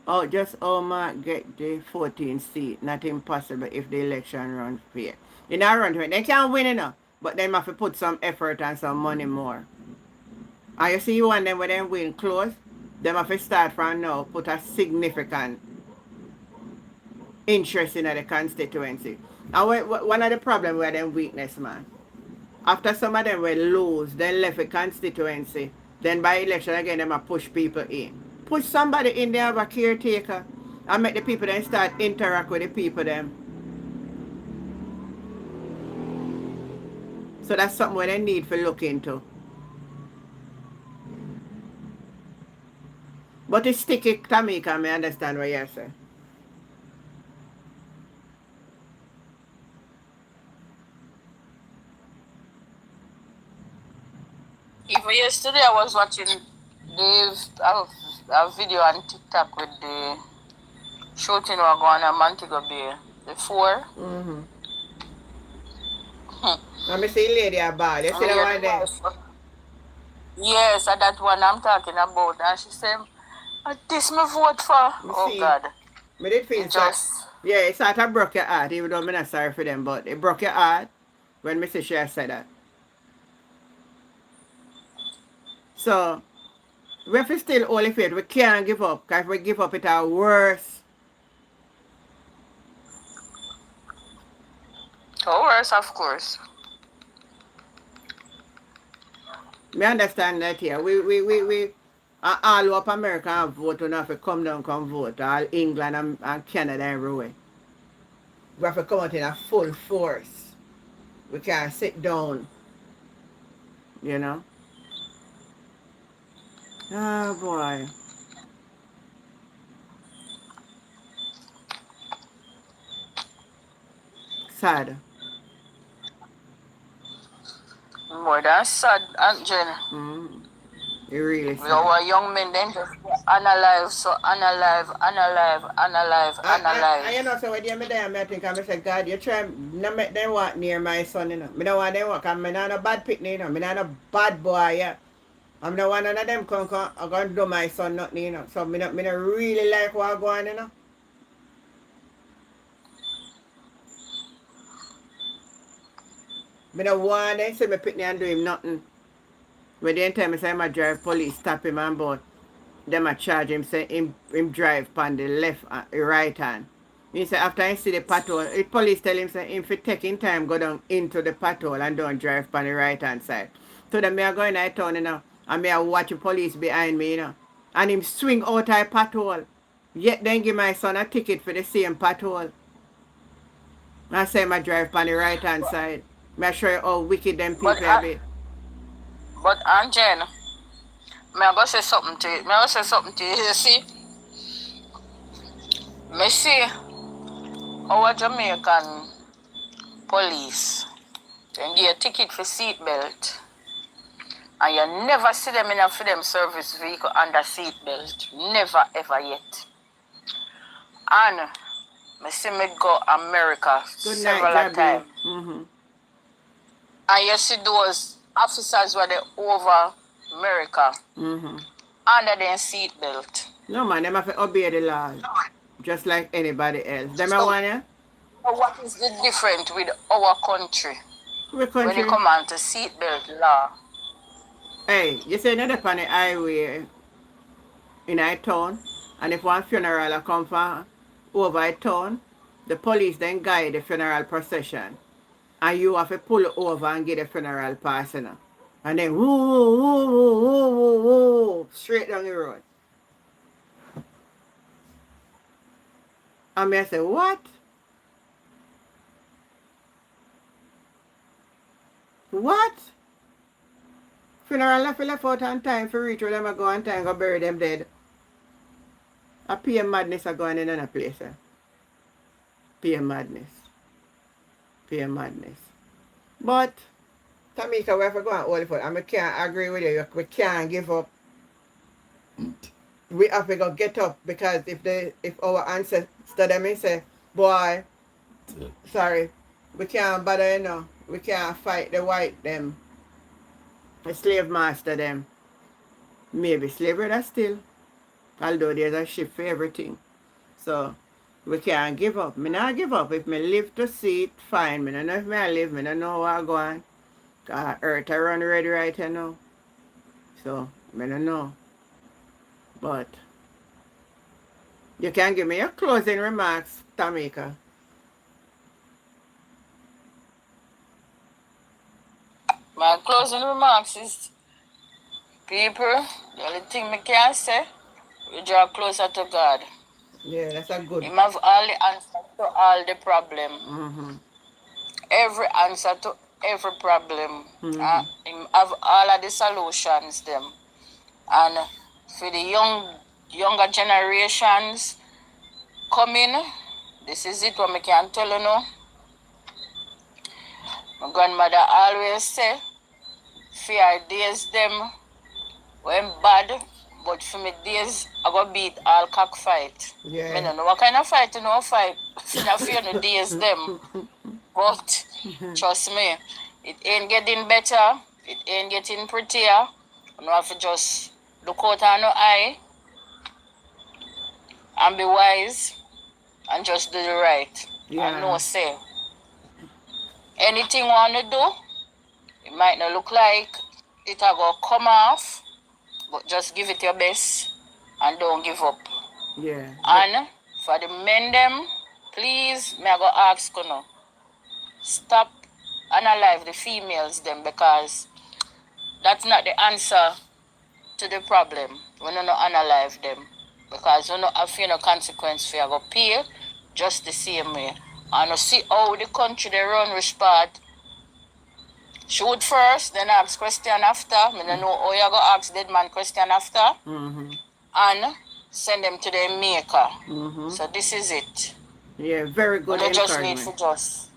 Oh, just Omar get the 14th seat. Not impossible if the election run fair. In a run fair, they can't win enough. But they have to put some effort and some money more. And you see one them when they win close, they have to start from now, put a significant interest in the constituency. And one of the problems were them weakness, man. After some of them will lose, they left a constituency Then by election again, them a push people in. Push somebody in there, have a caretaker, and make the people then start interact with the people them. So that's something where they need to look into. But it's sticky, Tamika, I understand what you're saying. Even yesterday, I was watching a video on TikTok with the shooting was going on Montego Bay. The four. Mm-hmm. Let me see lady a ball. You see the one there? Yes, that one I'm talking about. And she said, this me vote for. Oh, see, God. Me did feel Just... Yeah, it sort of broke your heart, even though I'm not sorry for them, but it broke your heart when Mrs. Share said that. So, we have to still hold faith. We can't give up, because if we give up, it's our worse. Worse, of course. Me understand that here. We all up America and vote, we have to come down, come vote. All England and Canada everywhere. We have to come out in a full force. We can't sit down. You know? Oh boy. Sad. More than sad, Aunt Jen. Mm-hmm. It really sad. Our young men then just unalive, so unalive. I you know, so when you're there, I think I say, God, you try not make them walk near my son, you know. I don't want them walk, because I'm not a bad picnic, you know. I'm not a bad boy, yeah. I'm not one of them come I'm going to do my son nothing, you know. So I don't really like what go on, you know. I don't want them say me picnic and do him nothing. When they tell me say I drive police, stop him and boat. Them a charge him, say him drive on the left right hand. He say after he see the patrol, the police tell him say if he taking time go down into the patrol and don't drive on the right hand side. So then me a go in the town, you know, and me a watch the police behind me, you know. And him swing out of patrol. Yet then give my son a ticket for the same patrol. I say I drive on the right hand side. Me show you how wicked them people be. But Aunt Jen, may I go say something to you? You see? Me see our Jamaican police, then give a ticket for seatbelt, and you never see them in a for them service vehicle under seatbelt. Never ever yet. And me see me go America several times. Mm-hmm. And you see those officers were over America under their seatbelt. No man, them have to obey the law. Just like anybody else. Them so, want you? What is the difference with our country? When you come on to seatbelt law? Hey, you say another on the highway in our town, and if one funeral come from over a town, the police then guide the funeral procession. And you have to pull over and get the funeral pass, you know. And then woo, straight down the road. And I say, what? What? Funeral left out on time for reach where them go on time go bury them dead. A PM madness are going in another place. Eh? PM madness. But Tamika, we have to go and hold it for it. And we can't agree with you. We can't give up. We have to go get up, because if our ancestors them say, boy, sorry, we can't bother, you know. We can't fight the white them. The slave master them. Maybe slavery that's still. Although there's a shift for everything. So we can't give up. Me not give up. If me live to see it, fine. Me don't know if me live, me don't know what I'm going. Cause earth I run ready right now. So me don't know. But you can give me your closing remarks, Tamika. My closing remarks is People, the only thing me can say, we draw closer to God. Yeah, that's a good. Him have all the answers to all the problem. Mm-hmm. Every answer to every problem. Mm-hmm. Him have all of the solutions them. And for the younger generations coming, this is it what me can tell you now. My grandmother always say, fear days them when bad, but for me days I go beat all cockfight. Yeah. Me don't know what kind of fight you know fight. I fear no days them. But trust me, it ain't getting better, it ain't getting prettier. You have to just look out on your eye and be wise and just do the right. Yeah. And no say. Anything you want to do, it might not look like it'll go come off, but just give it your best and don't give up. Yeah. And for the men them, please, may I go ask you now, stop analyze the females them because that's not the answer to the problem. We don't analyze them because we don't have no consequence for you go pay just the same way. And you see how the country they run which part. Shoot first, then ask question after. I don't know how you go ask dead man question after. Mm-hmm. And send them to their maker. Mm-hmm. So this is it. Yeah, very good You just need encouragement. to just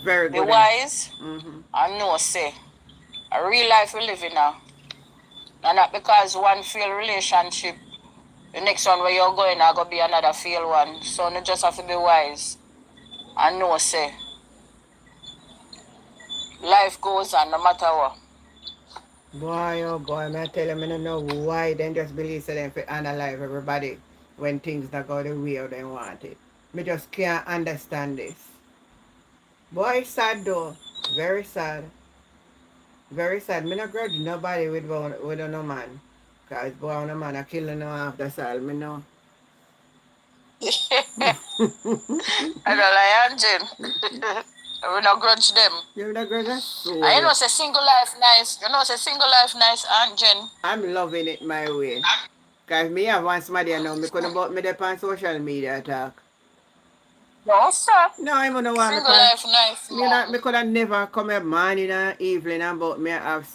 Very be good. wise Mm-hmm. and know say a real life we live in now. And not because one failed relationship, the next one where you're going are gonna be another failed one. So you just have to be wise and know say life goes on no matter what. Boy, oh boy, I tell them I don't know why they just believe so them to analyze everybody when things not go the way they want it. Me just can't understand this. Boy, it's sad though. Very sad. Very sad. Me not grudge nobody with no man. Cause boy no man a killing no half that's all me know. I don't lie, Angel. We not grudge them. You not grudge that soul. And you know say single life nice. You know say single life nice, Angel. I'm loving it my way. Cause me have one somebody I know me couldn't about me there on social media talk. No, sir. No, I don't want me Single life nice, me that man. me could have never come here morning and evening about me have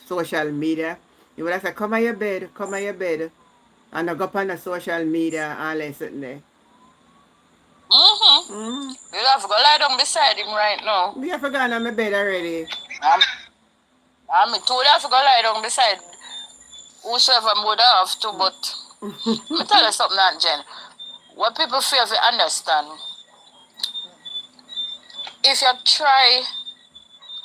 social media. You would have said, come on your bed, come on your bed. And I go up on the social media and listen there. Mm-hmm. Mm-hmm. You have to go lie down beside him right now. Me have gone on my bed already. I'm told you have to go lie down beside whosoever would have to, but let me tell you something, Aunt Jen. What people fail to understand, if you try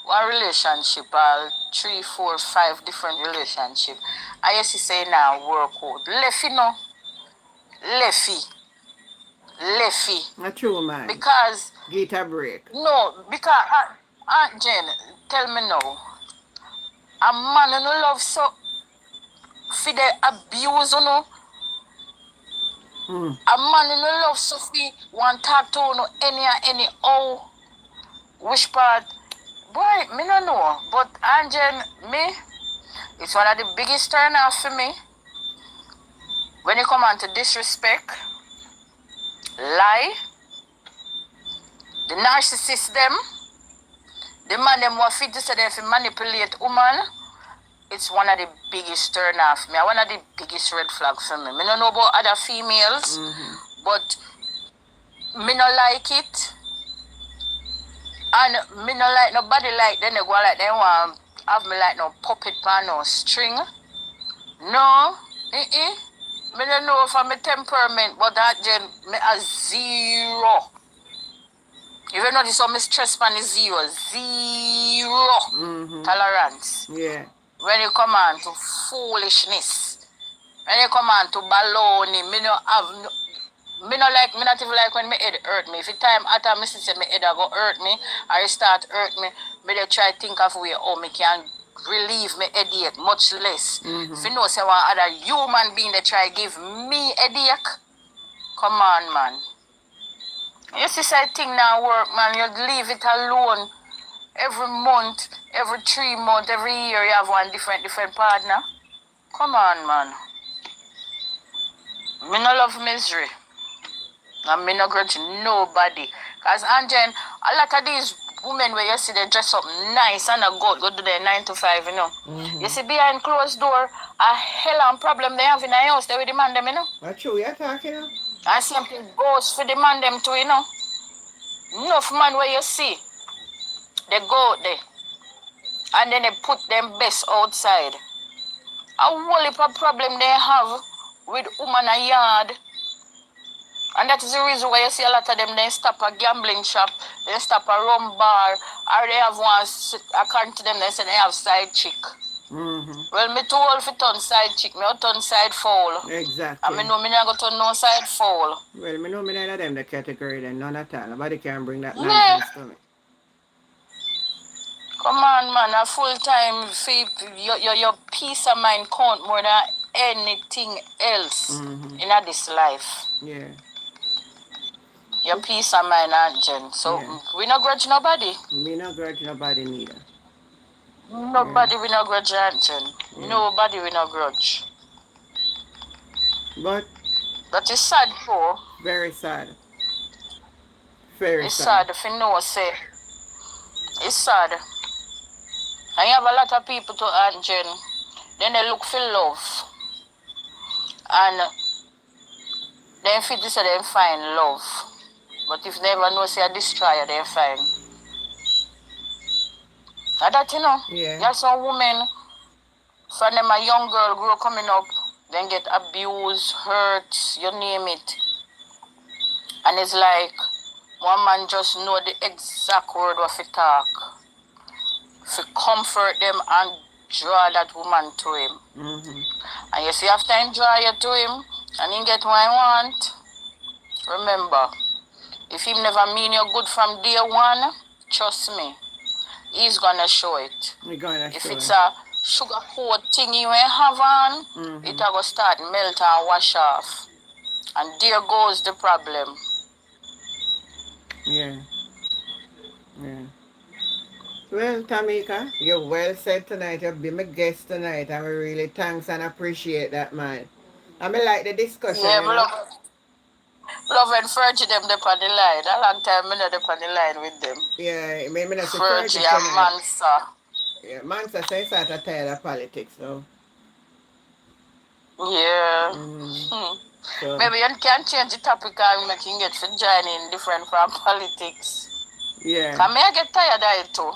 one relationship or 3, 4, 5 different relationship, I used to say now work out. Lefty no. Lefty. Not true, man. Because Get a break. no, because Aunt Jen, tell me now, a man who love so for the abuse, you know. A man who love so for want talk to you any how which part. Boy, me no know. But Aunt Jen, me, it's one of the biggest turn off for me. When you come on to disrespect, lie, the narcissist them, the man them what fit to say they fi manipulate woman, it's one of the biggest turn off me. One of the biggest red flag for me. Me don't know about other females, but me no like it. And me no like nobody like them. They go like they want have me like no puppet man no string. No, me don't know for my temperament, but that gen me a zero. You will notice how my stress pan is zero. Tolerance. Yeah. When you come on to foolishness, when you come on to baloney, me no not even like when my head hurt me. If the time after me say my head go hurt me, or it start hurt me, me dey try think of way how me can relieve my headache, much less. If you know say one other human being that try give me headache, come on, man. You see say thing now work, man, you leave it alone. Every month, every 3 months, every year you have one different partner. Come on, man. Me no love misery. And me no grudge nobody. Because, Anjen, a lot of these women where you see they dress up nice and go do their 9 to 5, you know. You see behind closed door, a hell and problem they have in the house, they will demand them, you know. What true you're talking about? And same thing goes for demand them too, you know. Enough man where you see, they go out there and then they put them best outside. A whole heap of problem they have with woman a yard. And that is the reason why you see a lot of them, they stop a gambling shop, they stop a rum bar, or they have one, according to them, they say they have side chick. Well, me too old for turn side chick, me turn side foul. Exactly. And me know me not go turn no side foul. Well, me know me none of them the category then, none at all. Nobody can bring that nonsense to me. Come on, man, a full-time fee, your peace of mind count more than anything else in this life. Yeah. Your peace of mind, Jen. So we not grudge nobody. Me not grudge nobody neither. Nobody we not grudge, Jen. Nobody we not grudge. But that is sad too. Very sad. Very it's sad. It's sad if you know, say. It's sad. And you have a lot of people to Aunt Jen. Then they look for love. And then if it is they find love. But if they never know say a destroyer, they find. And that you know. Yeah. There's some women from them a young girl grow coming up, then get abused, hurt, you name it. And it's like one man just know the exact word of it talk. To comfort them and draw that woman to him. And you see, after him draw you to him and he get what he want, remember, if he never mean you good from day one, trust me, he's gonna show it. If it's a sugar coat thing you have on, it will start melt and wash off. And there goes the problem. Yeah. Yeah. Well, Tamika, you're well said tonight. You've been my guest tonight. And we really thanks and appreciate that, man. I mean, like the discussion. Yeah, love and Fergie them up on the line. A long time I not up on the line with them. Yeah, I mean, Fergie and Mansa. Yeah, Mansa says that I'm tired of politics, so. Yeah. So. Maybe you can change the topic and we can get to join in different from politics. Yeah. Because I get tired of it too.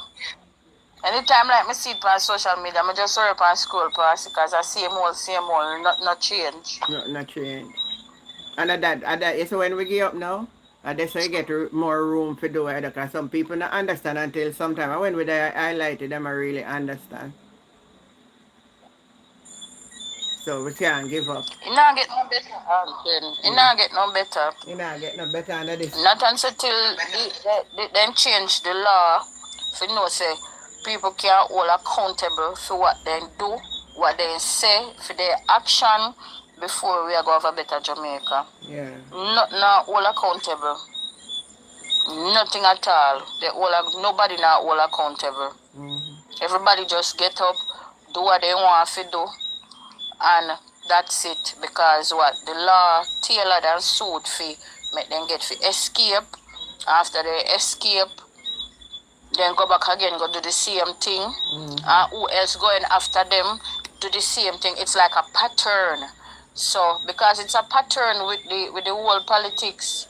Anytime like me see it on social media, I just hurry up and scroll past it because I see more, not change. Not change. And that, so when we get up now, that's how you get more room for do it because some people don't understand until sometime. And when we highlight it, them I really understand. So we can't give up. It not get no better, It not get no better. It not get no better under this. Not until them change the law. So you know, say people can hold accountable for what they do, what they say, for their action before we are going to have a better Jamaica. Yeah. Not all accountable. Nothing at all. Nobody not all accountable. Everybody just get up, do what they want to do. And that's it, because what the law tailored and suit for make them get for escape. After they escape, then go back again, go do the same thing. Who else going after them do the same thing? It's like a pattern. So because it's a pattern with the whole politics,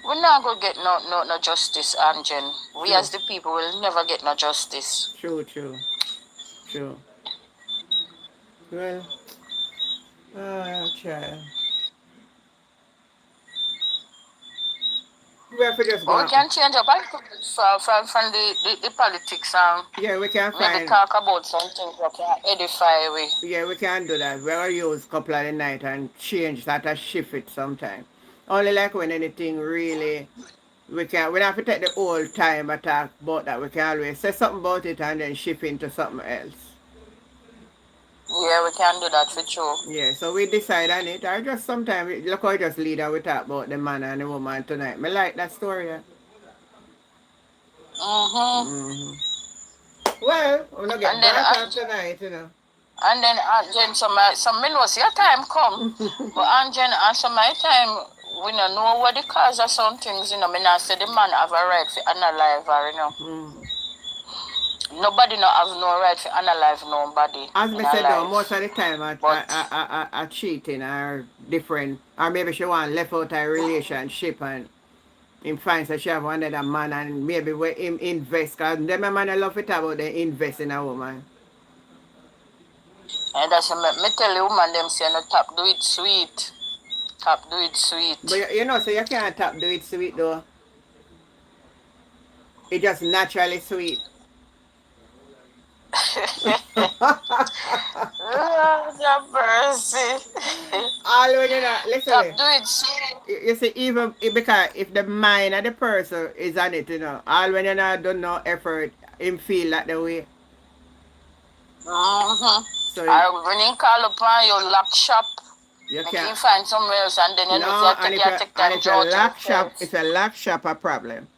we're not gonna get no justice, Anjen. We as the people will never get no justice. True. Well. Child. We have to just go. We can change up from the politics and we can maybe talk about something that can edify we. Yeah, we can do that. We'll use a couple of the night and change that and shift it sometime. Only like when anything really we don't have to take the whole time and talk about that. We can always say something about it and then shift into something else. Yeah, we can do that for sure. Yeah, so we decide on it. Or just sometimes, look how we just lead and we talk about the man and the woman tonight. I like that story. Well, we're not get And then brought up tonight, you know. and then Jen, some men was your time come. But Jen, and some my time, we don't know what the cause of some things, you know. Me not say the man have a right to analyze her, you know. Nobody no have no right to analyze nobody As in me a said though, life. most of the time But I cheating or different, or maybe she want left out a relationship and him finds that she have another man and maybe where him invest, cause them a man I love it about they invest in a woman. and that's me tell the woman them say no top do it sweet. Top do it But sweet. you know, so you can't tap do it sweet though. It just naturally sweet. Lord have mercy. All when you know, listen Top me. do it sweet. You see, even because if the mind of the person is on it, you know, all when you not done no effort, him feel like the way. Mm-hmm. So When he call upon you lock shop, you make him can't. find somewhere else and then you know if No, you take and time if you draw to the lock shop, fence. if you lock shop a problem,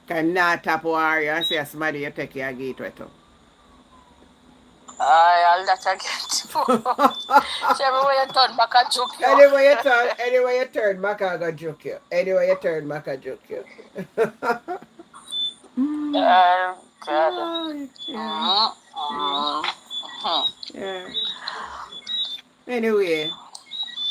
can not tap warrior and say somebody you take your gate with you. Aye, all that I get. So everywhere you turn back I joke you. Anyway you turn, Maca go juke you. Anyway you turn, Maca juke you. God. Yeah, yeah, Mm-hmm. yeah. Anyway,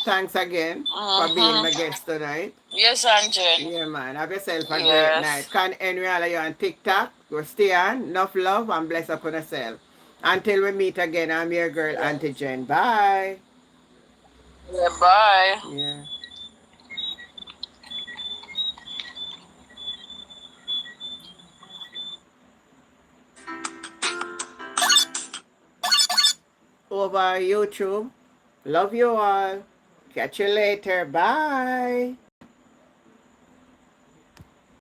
thanks again for being my Mm-hmm. guest tonight. Yes, Angel. Yeah, man. Have yourself a great night. Yes. Can Henry all of you on TikTok? Go stay on. Enough love and bless upon yourself. Until we meet again, I'm your girl, Auntie Jen. Bye. Yeah, bye. Yeah. Over YouTube. Love you all. Catch you later. Bye.